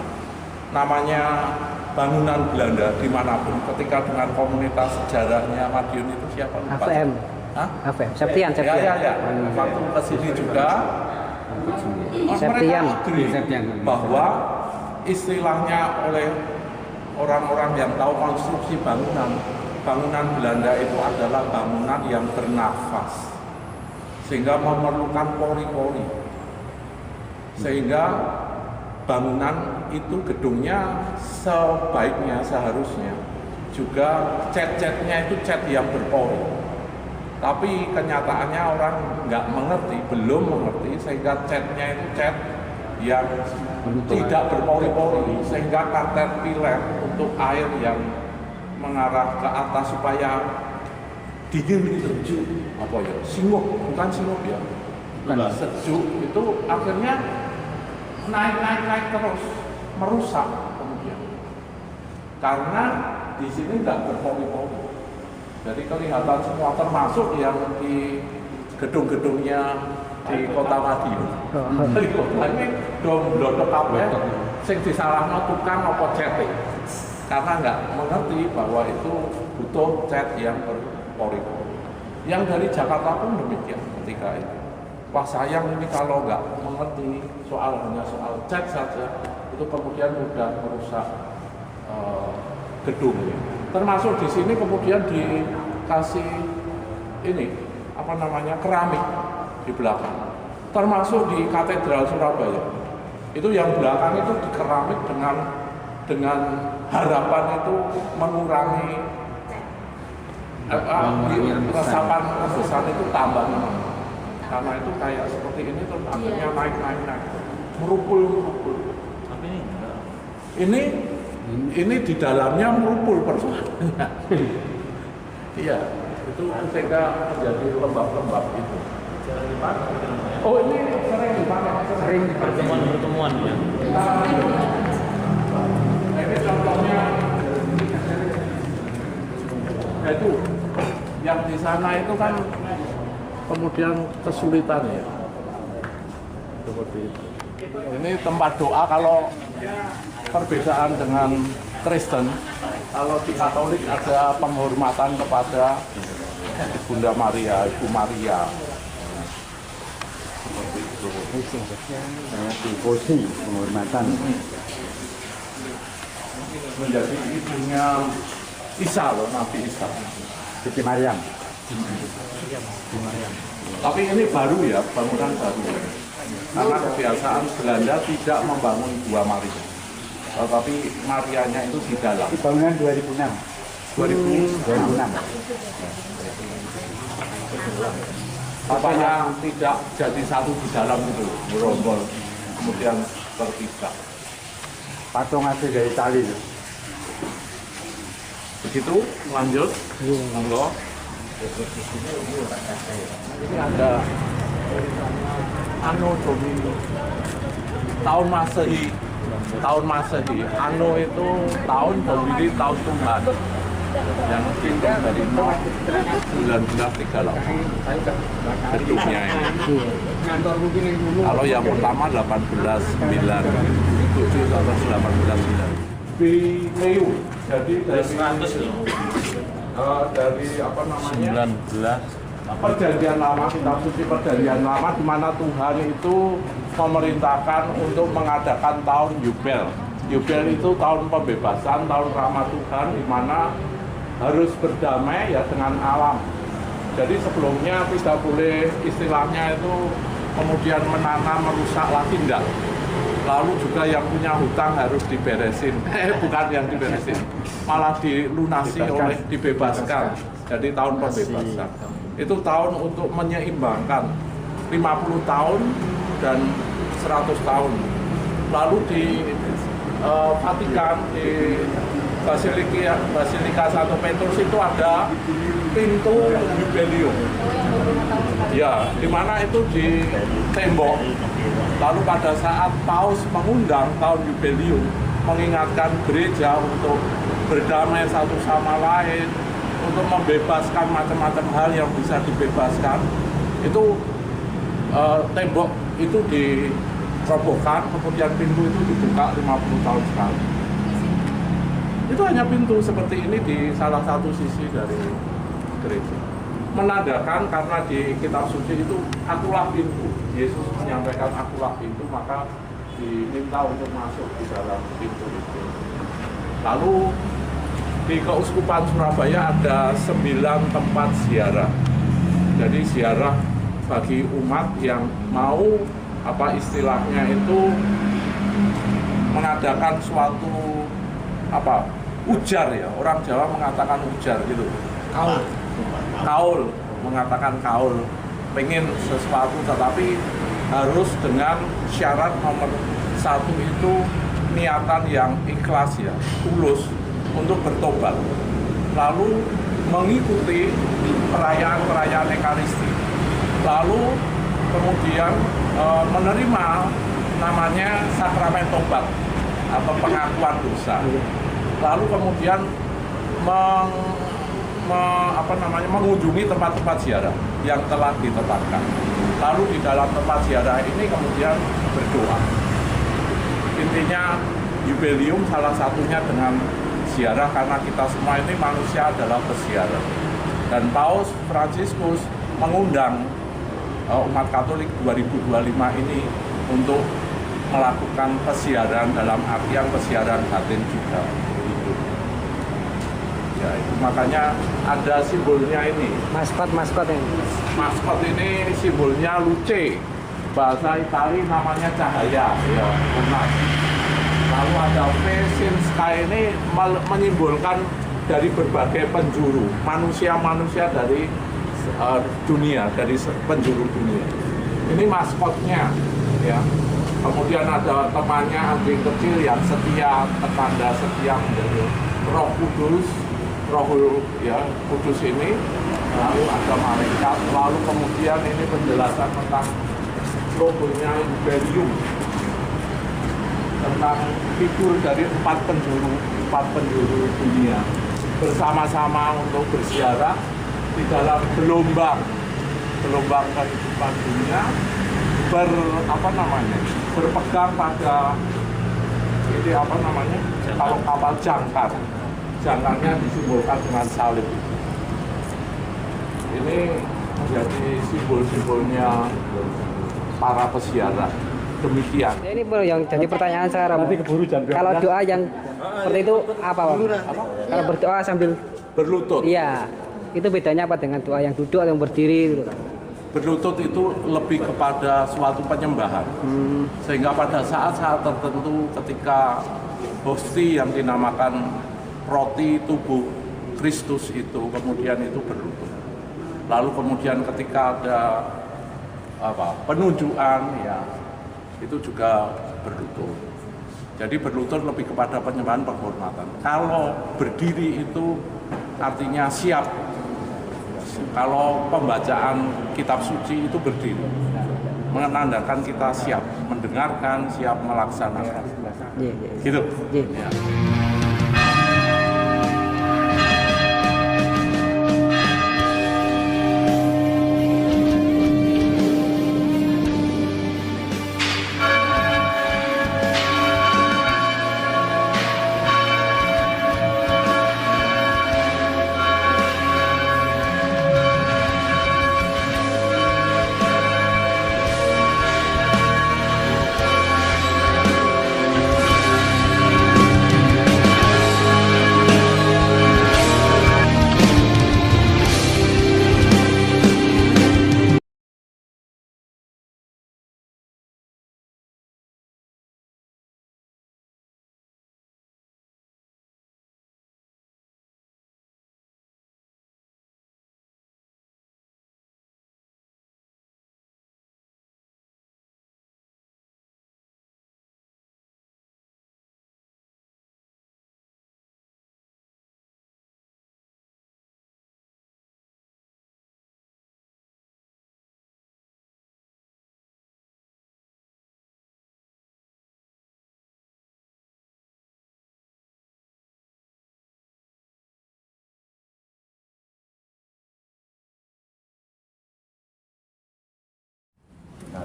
namanya bangunan Belanda dimanapun ketika dengan komunitas sejarahnya Madiun itu siapa? AVM. Hah? AVM. Septian. Ya. Waktu ke sini juga Septian. mereka agree bahwa istilahnya oleh orang-orang yang tahu konstruksi bangunan Belanda itu adalah bangunan yang bernafas sehingga memerlukan pori-pori, sehingga bangunan itu gedungnya sebaiknya seharusnya juga cat-catnya itu cat yang berpori. Tapi kenyataannya orang belum mengerti sehingga catnya itu cat yang tidak berpori-pori, sehingga caterpillar untuk air yang mengarah ke atas supaya dingin itu sejuk, singup, bukan singup ya, sejuk itu akhirnya naik terus, merusak kemudian karena di sini nggak berpori-pori. Jadi kelihatan semua, termasuk yang di gedung-gedungnya di Kota Madiun. Di kota ini blodok kabeh sing disalahno tukang apa cetek. Karena nggak mengerti bahwa itu butuh cat yang berpori-pori. Yang dari Jakarta pun demikian ketika itu. Wah, sayang ini kalau nggak mengerti hanya soal cat saja, itu kemudian mudah merusak gedung. Termasuk di sini kemudian dikasih keramik di belakang. Termasuk di Katedral Surabaya. Itu yang belakang itu dikeramik dengan harapan itu mengurangi resapan itu tambah. Karena itu kayak seperti ini terus akhirnya naik merupul. Tapi ini di dalamnya merupul persoalannya. Iya, itu ketika menjadi lembab-lembab itu. Oh, ini sering dipakai. sering pertemuan ya. Ini contohnya, itu yang di sana itu kan kemudian kesulitan ya. Seperti itu. Ini tempat doa kalau perbedaan dengan Kristen. Kalau di Katolik ada penghormatan kepada Bunda Maria, Ibu Maria. Seperti itu. devosi penghormatan. Menjadi ibunya Isa loh, Nabi Isa. Siti Maryam. Tapi ini baru ya, bangunan baru. Karena kebiasaan Belanda tidak membangun Gua Maria. Tetapi Marianya itu di dalam. Di bangunan 2006. 2006. Supaya tidak jadi satu di dalam itu, berombol, kemudian terpisah. Patung asli dari Itali. Begitu, lanjut. Monggo. Ini ada Anno Domini. Tahun Masehi. Tahun Masehi. Anno itu tahun, Domini tahun Tuhan. Yang dihitung dari 1938 gedungnya ini. Kalau yang pertama 1897 atau 1809. Bileu. Jadi dari 100 loh. dari apa namanya? 19. Perjanjian lama, kitab suci perjanjian lama di mana Tuhan itu memerintahkan untuk mengadakan tahun Yubel. Yubel itu tahun pembebasan, tahun rahmat Tuhan di mana harus berdamai ya dengan alam. Jadi sebelumnya tidak boleh istilahnya itu kemudian menanam, merusak lagi enggak. Lalu juga yang punya hutang harus diberesin. Bukan yang diberesin, malah dilunasi oleh dibebaskan. Jadi tahun pembebasan. Itu tahun untuk menyeimbangkan 50 tahun dan 100 tahun. Lalu di Vatikan, di Basilika Santo Petrus itu ada pintu jubileum. Ya, di mana itu di tembok. Lalu pada saat Paus mengundang tahun jubileum, mengingatkan gereja untuk berdamai satu sama lain, untuk membebaskan macam-macam hal yang bisa dibebaskan, itu tembok itu dirobohkan, kemudian pintu itu dibuka 50 tahun sekali. Itu hanya pintu seperti ini di salah satu sisi dari gereja. Menandakan karena di kitab suci itu akulah pintu. Yesus menyampaikan akulah pintu, maka diminta untuk masuk di dalam pintu itu. Lalu di Keuskupan Surabaya ada 9 tempat ziarah. Jadi ziarah bagi umat yang mau apa istilahnya itu mengadakan suatu apa ujar ya, orang Jawa mengatakan ujar gitu. Kaul mengatakan kaul, pengen sesuatu tetapi harus dengan syarat nomor 1 itu niatan yang ikhlas ya, tulus untuk bertobat, lalu mengikuti perayaan-perayaan Ekaristi, lalu kemudian menerima namanya sakramen tobat atau pengakuan dosa, lalu kemudian mengunjungi tempat-tempat ziarah yang telah ditetapkan, lalu di dalam tempat ziarah ini kemudian berdoa. Intinya jubileum salah satunya dengan ziarah, karena kita semua ini manusia adalah peziarah. Dan Paus Fransiskus mengundang umat Katolik 2025 ini untuk melakukan peziarahan dalam artian peziarahan batin juga. Ya, itu makanya ada simbolnya ini. Maskot ini. Maskot ini simbolnya luce. Bahasa Itali namanya cahaya, ya, lunas. Lalu ada Pesinska ini menyimbolkan dari berbagai penjuru, manusia-manusia dari dunia, dari penjuru dunia. Ini maskotnya, ya. Kemudian ada temannya anjing kecil yang setia, petanda setia menjadi Roh Kudus, Roh ya Kudus ini. Lalu ada malaikat. Lalu kemudian ini penjelasan tentang logonya Imperium, tentang figur dari empat penjuru dunia bersama-sama untuk berziarah di dalam gelombang kehidupan dunia, berpegang pada ini kalau kapal jangkarnya disimbolkan dengan salib. Ini menjadi simbol-simbolnya para peziarah. Demikian. Ini yang jadi pertanyaan saya, kalau doa yang seperti itu apa, Pak? Kalau berdoa sambil Berlutut. iya, itu bedanya apa dengan doa yang duduk atau yang berdiri gitu? Berlutut itu lebih kepada suatu penyembahan. Sehingga pada saat-saat tertentu ketika hosti yang dinamakan roti tubuh Kristus itu kemudian itu berlutut. Lalu kemudian ketika ada penunjukan ya itu juga berlutut. Jadi berlutut lebih kepada penyembahan penghormatan. Kalau berdiri itu artinya siap. Kalau pembacaan kitab suci itu berdiri, menandakan kita siap mendengarkan, siap melaksanakan. Gitu. Ya.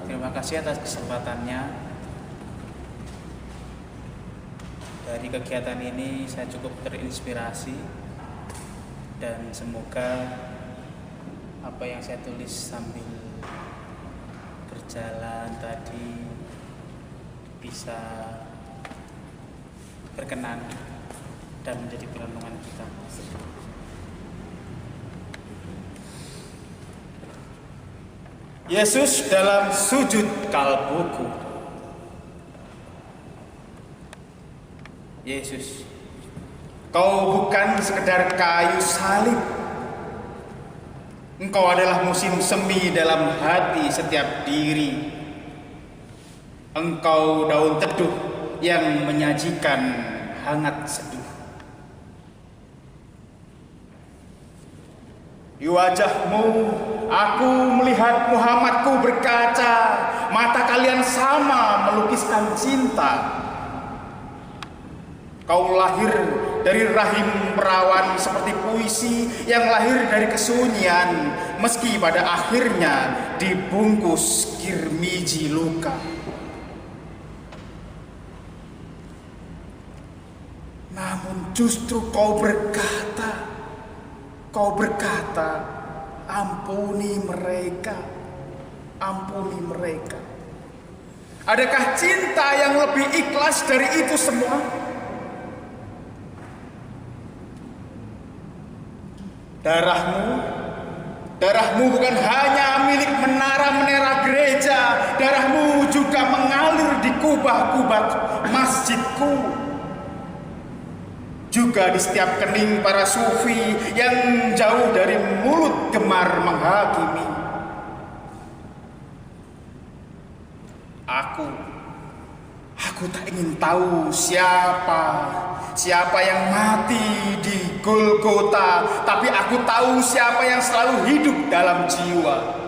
Terima kasih atas kesempatannya. Dari kegiatan ini saya cukup terinspirasi dan semoga apa yang saya tulis sambil berjalan tadi bisa berkenan dan menjadi perenungan kita. Yesus dalam sujud kalbuku. Yesus, kau bukan sekedar kayu salib. Engkau adalah musim semi dalam hati setiap diri. Engkau daun teduh yang menyajikan hangat seduh. Di wajahmu aku melihat Muhammadku berkaca, mata kalian sama melukiskan cinta. Kau lahir dari rahim perawan seperti puisi yang lahir dari kesunyian, meski pada akhirnya dibungkus kirmiji luka. Namun justru kau berkata, ampuni mereka, ampuni mereka. Adakah cinta yang lebih ikhlas dari itu semua? Darahmu bukan hanya milik menara-menara gereja, darahmu juga mengalir di kubah-kubah masjidku. Juga di setiap kening para sufi yang jauh dari mulut gemar menghakimi. Aku tak ingin tahu siapa yang mati di Golgota, tapi aku tahu siapa yang selalu hidup dalam jiwa.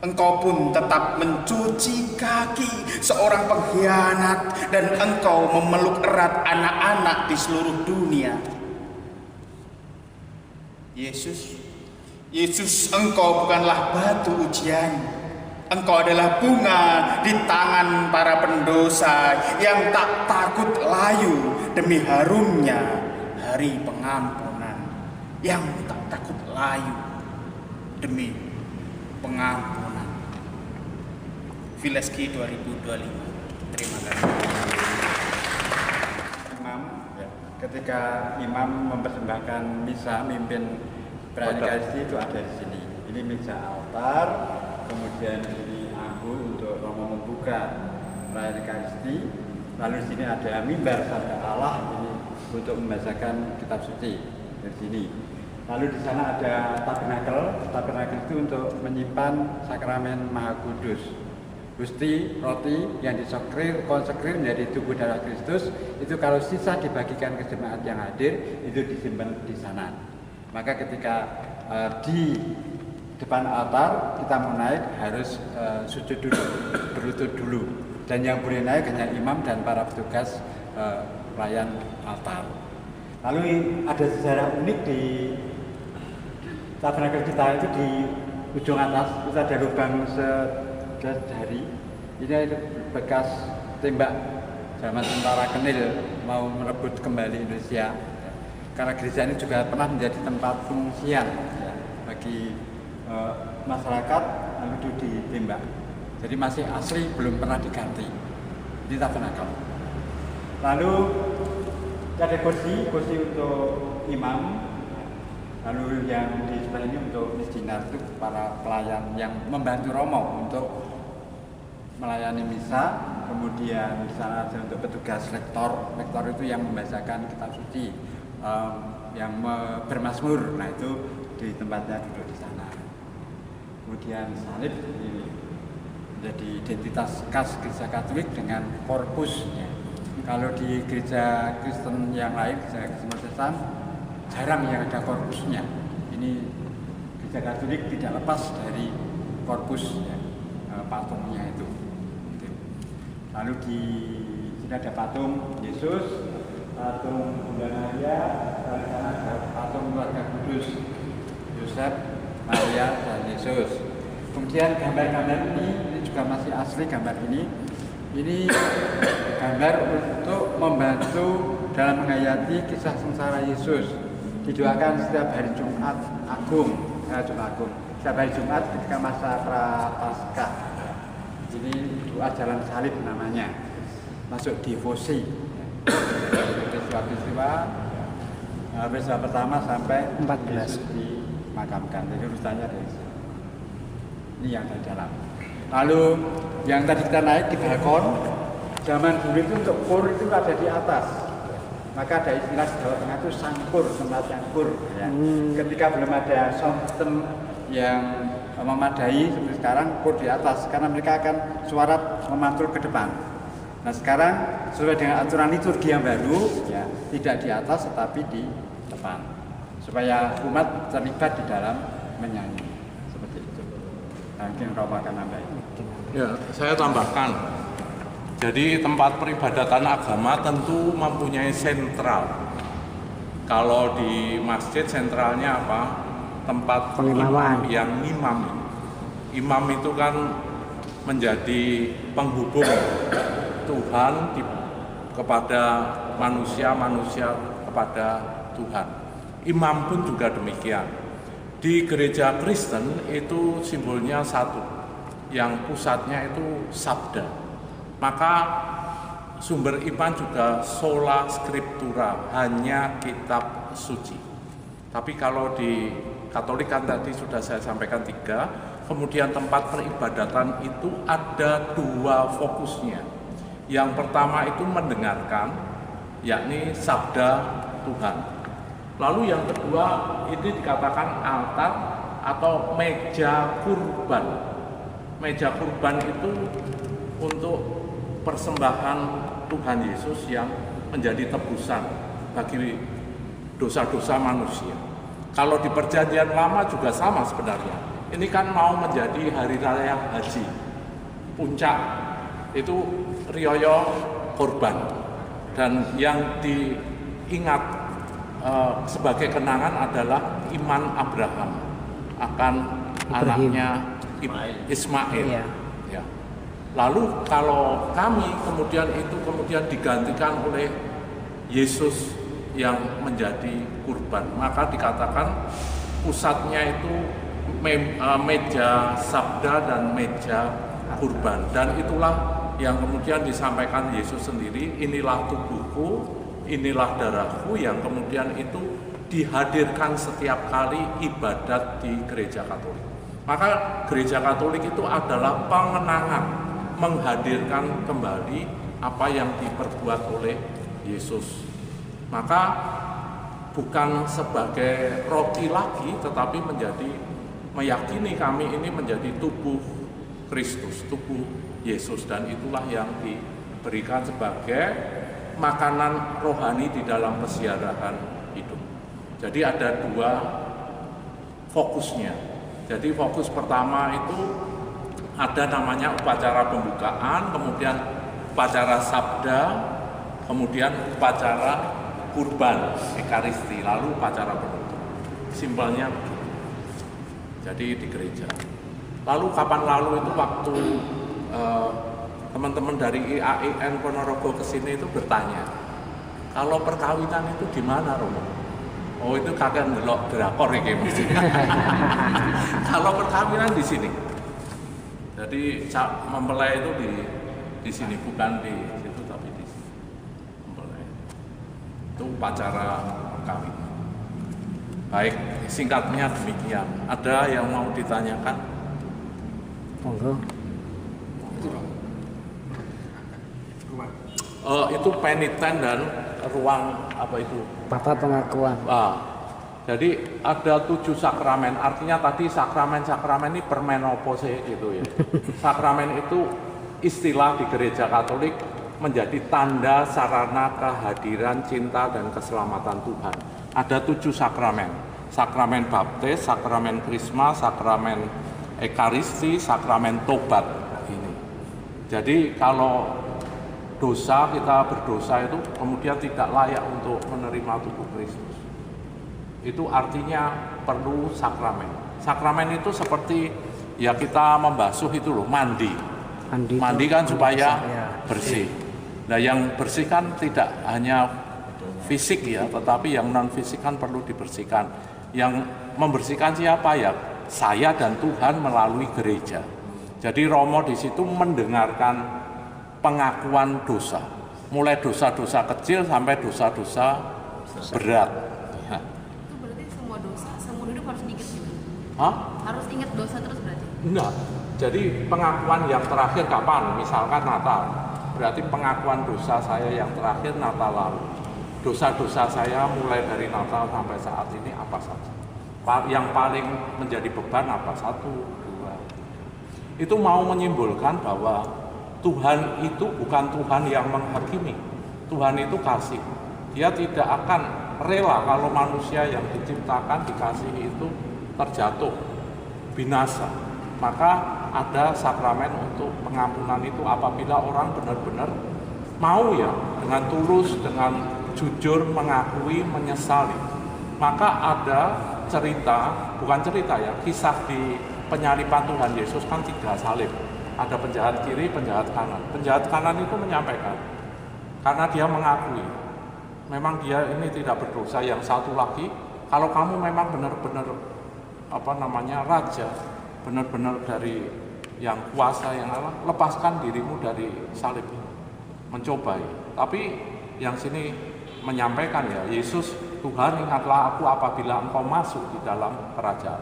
Engkau pun tetap mencuci kaki seorang pengkhianat, dan engkau memeluk erat anak-anak di seluruh dunia. Yesus, engkau bukanlah batu ujian. Engkau adalah bunga di tangan para pendosa yang tak takut layu demi harumnya hari pengampunan. Yang tak takut layu demi pengampunan. Fileski 2025. Terima kasih. Imam, ketika imam mempersembahkan misa, mimpin perayaan Ekaristi itu ada di sini. Ini meja altar, kemudian ini anggur untuk Romo membuka perayaan Ekaristi. Lalu di sini ada mimbar sabda Allah ini untuk membacakan kitab suci dari sini. Lalu di sana ada tabernakel. Tabernakel itu untuk menyimpan sakramen Maha Kudus. Gusti roti yang konsekrir menjadi tubuh darah Kristus itu kalau sisa dibagikan ke jemaat yang hadir itu disimpan di sana. Maka ketika di depan altar kita mau naik harus sujud dulu, berlutut dulu, dan yang boleh naik hanya imam dan para petugas pelayan altar. Lalu ada sejarah unik di tabernakel kita itu di ujung atas itu ada lubang sejari. Ini ada bekas tembak zaman tentara Kenil mau merebut kembali Indonesia. Karena gereja ini juga pernah menjadi tempat pengungsian ya, bagi masyarakat, lalu itu ditembak. Jadi masih asli, belum pernah diganti. Ini tabernakel. Lalu ada kursi untuk imam. Lalu yang di sebelah ini untuk misdinar, itu para pelayan yang membantu Romo untuk melayani misa. Kemudian di sana ada untuk petugas lektor. Lektor itu yang membacakan kitab suci, yang bermazmur. Nah itu di tempatnya duduk di sana. Kemudian salib ini menjadi identitas khas gereja Katolik dengan korpusnya. Kalau di gereja Kristen yang lain, gereja Kristen Protestan, jarang yang ada korpusnya. Ini gereja Katolik tidak lepas dari korpusnya, patungnya itu. Lalu di sini ada patung Yesus, patung Bunda Maria, dan di sana ada patung keluarga kudus, Yosef, Maria, dan Yesus. Kemudian gambar-gambar ini juga masih asli gambar ini. Ini gambar untuk membantu dalam menghayati kisah sengsara Yesus. Didoakan setiap hari Jumat Agung, setiap hari Jumat ketika masa Prapaskah. Ini doa jalan salib namanya, masuk devosi. Peristiwa pertama sampai 14 Yesus dimakamkan. Jadi urutannya dari sini. Ini yang di dalam. Lalu yang tadi kita naik di balkon, zaman dulu itu untuk kur itu ada di atas. Maka ada istilah di Jawa Tengah itu sangkur, tempat yang kur. Ya. Ketika belum ada sistem yang memadai seperti sekarang, kur di atas, karena mereka akan suarat memantul ke depan. Nah sekarang sesuai dengan aturan liturgi yang baru, ya tidak di atas tetapi di depan, supaya umat terlibat di dalam menyanyi seperti itu. Nah, mungkin Romo akan nambahin. Ya, saya tambahkan. Jadi tempat peribadatan agama tentu mempunyai sentral. Kalau di masjid sentralnya apa? Tempat Pengimaman. yang imam. Imam itu kan menjadi penghubung Tuhan kepada manusia, manusia kepada Tuhan. Imam pun juga demikian. Di gereja Kristen itu simbolnya satu, yang pusatnya itu sabda. Maka sumber iman juga sola scriptura, hanya kitab suci. Tapi kalau di Katolik kan tadi sudah saya sampaikan 3, kemudian tempat peribadatan itu ada 2 fokusnya. Yang pertama itu mendengarkan, yakni sabda Tuhan. Lalu yang kedua ini dikatakan altar atau meja kurban. Meja kurban itu untuk persembahan Tuhan Yesus yang menjadi tebusan bagi dosa-dosa manusia. Kalau di perjanjian lama juga sama sebenarnya. ini kan mau menjadi hari raya haji. Puncak itu riyoyo korban. Dan yang diingat sebagai kenangan adalah iman Abraham akan anaknya Ismail. Iya. Ya. Lalu kalau kami kemudian digantikan oleh Yesus yang menjadi kurban, maka dikatakan pusatnya itu meja sabda dan meja kurban, dan itulah yang kemudian disampaikan Yesus sendiri, inilah tubuhku, inilah darahku, yang kemudian itu dihadirkan setiap kali ibadat di gereja Katolik. Maka gereja Katolik itu adalah pengenangan, menghadirkan kembali apa yang diperbuat oleh Yesus. Maka bukan sebagai roti lagi, tetapi meyakini kami ini menjadi tubuh Kristus, tubuh Yesus, dan itulah yang diberikan sebagai makanan rohani di dalam persiaran hidup. Jadi ada dua fokusnya. Jadi fokus pertama itu ada namanya upacara pembukaan, kemudian upacara sabda, kemudian upacara kurban, ekaristi, lalu upacara penutup. Simpelnya begitu. Jadi di gereja. Lalu kapan lalu itu waktu teman-teman dari IAIN Ponorogo kesini itu bertanya, kalau perkawinan itu di mana, Romo? Oh, itu kakek ndelok drakor iki mesti. Kalau perkawinan di sini. Jadi mempelai itu di sini, bukan di situ tapi di sini. Mempelai. Itu upacara perkawinan. Baik, singkatnya demikian. Ada yang mau ditanyakan? Monggo. Itu peniten dan ruang apa itu? Bapak pengakuan. Jadi ada 7 sakramen. Artinya tadi sakramen ini permenopause gitu ya. Sakramen itu istilah di gereja Katolik menjadi tanda sarana kehadiran cinta dan keselamatan Tuhan. Ada 7 sakramen. Sakramen baptis, sakramen krisma, sakramen ekaristi, sakramen tobat ini. Jadi kalau kita berdosa itu kemudian tidak layak untuk menerima tubuh Kristus, itu artinya perlu sakramen. Sakramen itu seperti ya kita membasuh itu loh, mandi kan supaya bersih. Nah, yang bersih kan tidak hanya fisik ya, tetapi yang non fisik kan perlu dibersihkan. Yang membersihkan siapa ya? Saya dan Tuhan melalui gereja. Jadi Romo di situ mendengarkan pengakuan dosa, mulai dosa-dosa kecil sampai dosa-dosa berat. Itu berarti semua dosa, seumur hidup harus diingat gitu? Harus ingat dosa terus berarti? Enggak. Jadi pengakuan yang terakhir kapan? Misalkan Natal. Berarti pengakuan dosa saya yang terakhir Natal lalu. Dosa-dosa saya mulai dari Natal sampai saat ini apa saja? Yang paling menjadi beban apa? 1, 2. Itu mau menyimbolkan bahwa Tuhan itu bukan Tuhan yang menghakimi. Tuhan itu kasih. Dia tidak akan rela kalau manusia yang diciptakan, dikasihi itu terjatuh, binasa. Maka ada sakramen untuk pengampunan itu apabila orang benar-benar mau ya, dengan tulus, dengan jujur mengakui, menyesali. Maka ada kisah di penyaliban Tuhan Yesus kan 3 salib. Ada penjahat kiri, penjahat kanan. Penjahat kanan itu menyampaikan, karena dia mengakui, memang dia ini tidak berdosa. Yang satu lagi, kalau kamu memang benar-benar raja, benar-benar dari yang kuasa yang Allah, lepaskan dirimu dari salib ini. Mencobai. Tapi yang sini menyampaikan ya, Yesus, Tuhan ingatlah aku apabila engkau masuk di dalam kerajaan.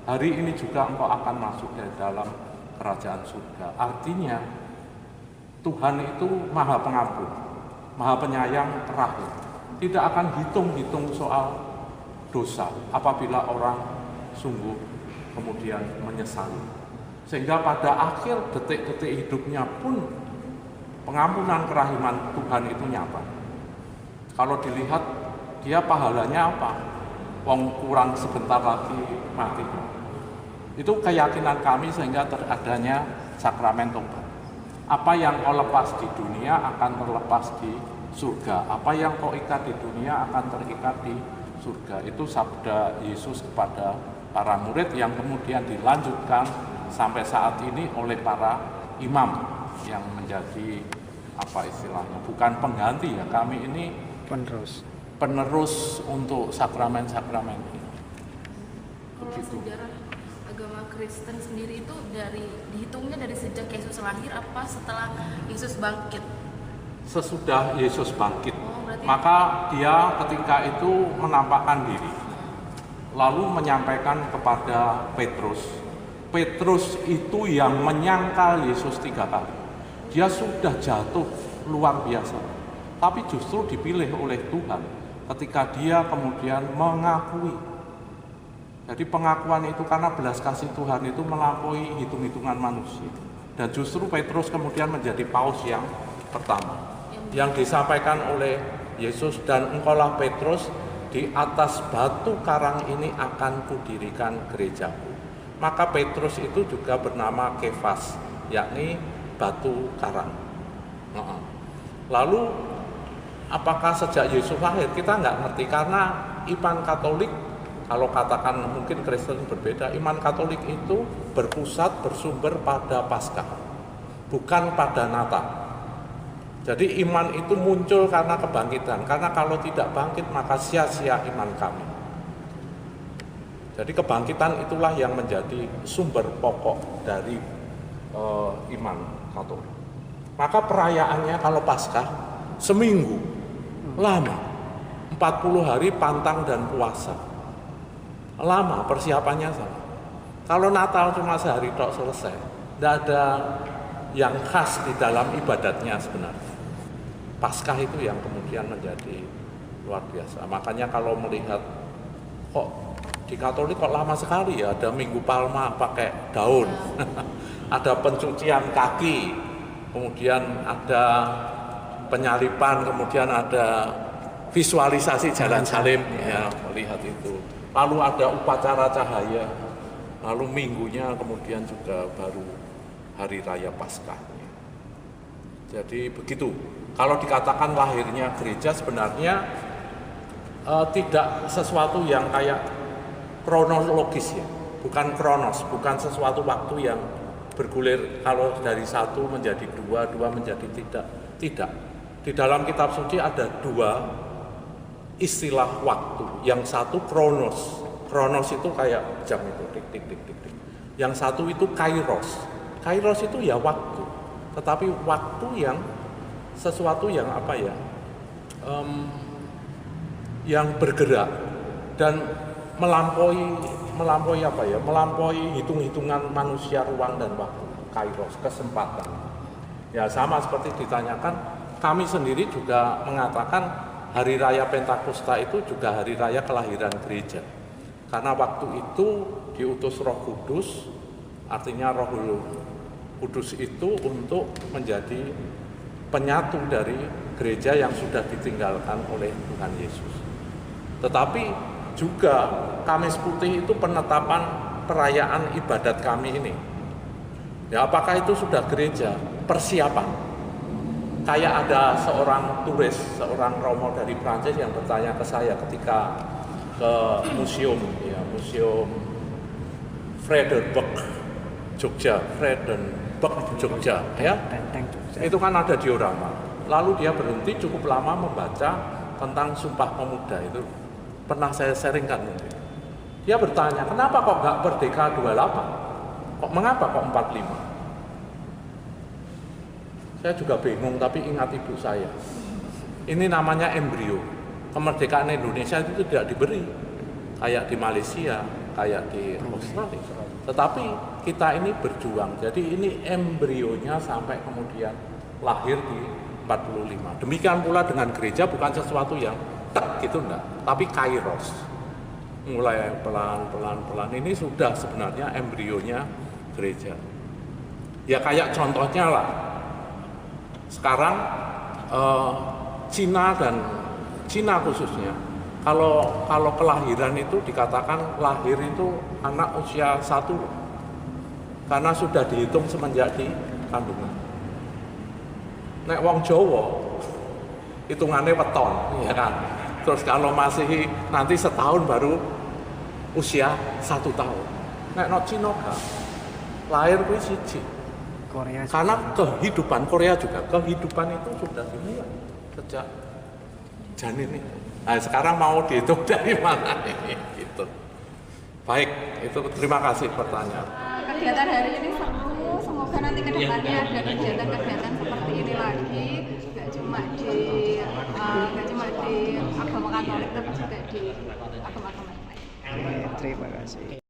Hari ini juga engkau akan masuk di dalam kerajaan surga. Artinya Tuhan itu maha pengampun, maha penyayang terakhir. Tidak akan hitung-hitung soal dosa apabila orang sungguh kemudian menyesali. Sehingga pada akhir detik-detik hidupnya pun pengampunan kerahiman Tuhan itu nyata. Kalau dilihat dia pahalanya apa? Wong kurang sebentar lagi mati. Itu keyakinan kami sehingga teradanya sakramen tobat. Apa yang kau lepas di dunia akan terlepas di surga. Apa yang kau ikat di dunia akan terikat di surga. Itu sabda Yesus kepada para murid yang kemudian dilanjutkan sampai saat ini oleh para imam yang menjadi apa istilahnya, bukan pengganti ya, kami ini penerus untuk sakramen-sakramen ini. Kalau sejarah agama Kristen sendiri itu dihitungnya dari sejak Yesus lahir apa setelah Yesus bangkit? Sesudah Yesus bangkit, berarti... maka dia ketika itu menampakkan diri, lalu menyampaikan kepada Petrus. Petrus itu yang menyangkal Yesus 3 kali. Dia sudah jatuh luar biasa, tapi justru dipilih oleh Tuhan ketika dia kemudian mengakui. Jadi pengakuan itu karena belas kasih Tuhan itu melampaui hitung-hitungan manusia. Dan justru Petrus kemudian menjadi paus yang pertama. Yang disampaikan oleh Yesus, dan engkaulah Petrus, di atas batu karang ini akan kudirikan gerejaku. Maka Petrus itu juga bernama Kefas, yakni batu karang. Lalu apakah sejak Yesus lahir? Kita nggak ngerti, karena iman Katolik, kalau katakan mungkin Kristen berbeda, iman Katolik itu berpusat bersumber pada Paskah, bukan pada Natal. Jadi iman itu muncul karena kebangkitan, karena kalau tidak bangkit maka sia-sia iman kami. Jadi kebangkitan itulah yang menjadi sumber pokok dari iman Katolik. Maka perayaannya kalau Paskah seminggu lama, 40 hari pantang dan puasa. Lama persiapannya sama. Kalau Natal cuma sehari tok selesai, tidak ada yang khas di dalam ibadatnya sebenarnya. Paskah itu yang kemudian menjadi luar biasa. Makanya kalau melihat kok di Katolik kok lama sekali ya, ada Minggu Palma pakai daun, ada pencucian kaki, kemudian ada penyalipan, kemudian ada visualisasi jalan salib, ya melihat itu. Lalu ada upacara cahaya, lalu minggunya kemudian juga baru hari raya Paskah. Jadi begitu. Kalau dikatakan lahirnya gereja sebenarnya tidak sesuatu yang kayak kronologis ya, bukan kronos, bukan sesuatu waktu yang bergulir kalau dari 1 menjadi 2, 2 menjadi tidak. Di dalam kitab suci ada 2 istilah waktu. Yang satu kronos itu kayak jam itu, tik. Yang satu itu kairos. Kairos itu ya waktu, tetapi waktu yang sesuatu yang apa ya, yang bergerak dan melampaui apa ya, melampaui hitung-hitungan manusia, ruang dan waktu. Kairos, kesempatan. Ya sama seperti ditanyakan, kami sendiri juga mengatakan hari raya Pentakosta itu juga hari raya kelahiran gereja. Karena waktu itu diutus Roh Kudus, artinya Roh Kudus itu untuk menjadi penyatu dari gereja yang sudah ditinggalkan oleh Tuhan Yesus. Tetapi juga Kamis Putih itu penetapan perayaan ibadat kami ini. Ya, apakah itu sudah gereja? Persiapan. Kayak ada seorang turis, seorang romo dari Prancis yang bertanya ke saya ketika ke museum Frederberg, Jogja, ya. Itu kan ada diorama. Lalu dia berhenti cukup lama membaca tentang Sumpah Pemuda itu. Pernah saya sharingkan. Dia bertanya, kenapa kok nggak Merdeka 28? Mengapa kok 45? Saya juga bingung, tapi ingat ibu saya. Ini namanya embrio. Kemerdekaan Indonesia itu tidak diberi. Kayak di Malaysia, kayak di Australia. Tetapi kita ini berjuang. Jadi ini embrionya sampai kemudian lahir di 45. Demikian pula dengan gereja, bukan sesuatu yang gitu enggak, tapi kairos. Mulai pelan-pelan ini sudah sebenarnya embrionya gereja. Ya kayak contohnya lah. Sekarang Cina khususnya, kalau kelahiran itu dikatakan lahir itu anak usia 1 karena sudah dihitung semenjak di kandungan. Nek wong Jawa hitungannya weton, ya kan. Terus kalau masih nanti setahun baru usia 1 tahun. Nek no Cina gak, lahir kuwi siji. Korea Karena kehidupan Korea juga, kehidupan itu sudah dimulai sejak janin ini. Nah, sekarang mau dihitung dari mana ini? Gitu. Baik, itu terima kasih pertanyaan. Kegiatan hari ini seru, semoga nanti ke depannya ada kegiatan-kegiatan seperti ini lagi, nggak cuma di agama Katolik, tapi juga di agama-agama lain. Terima kasih.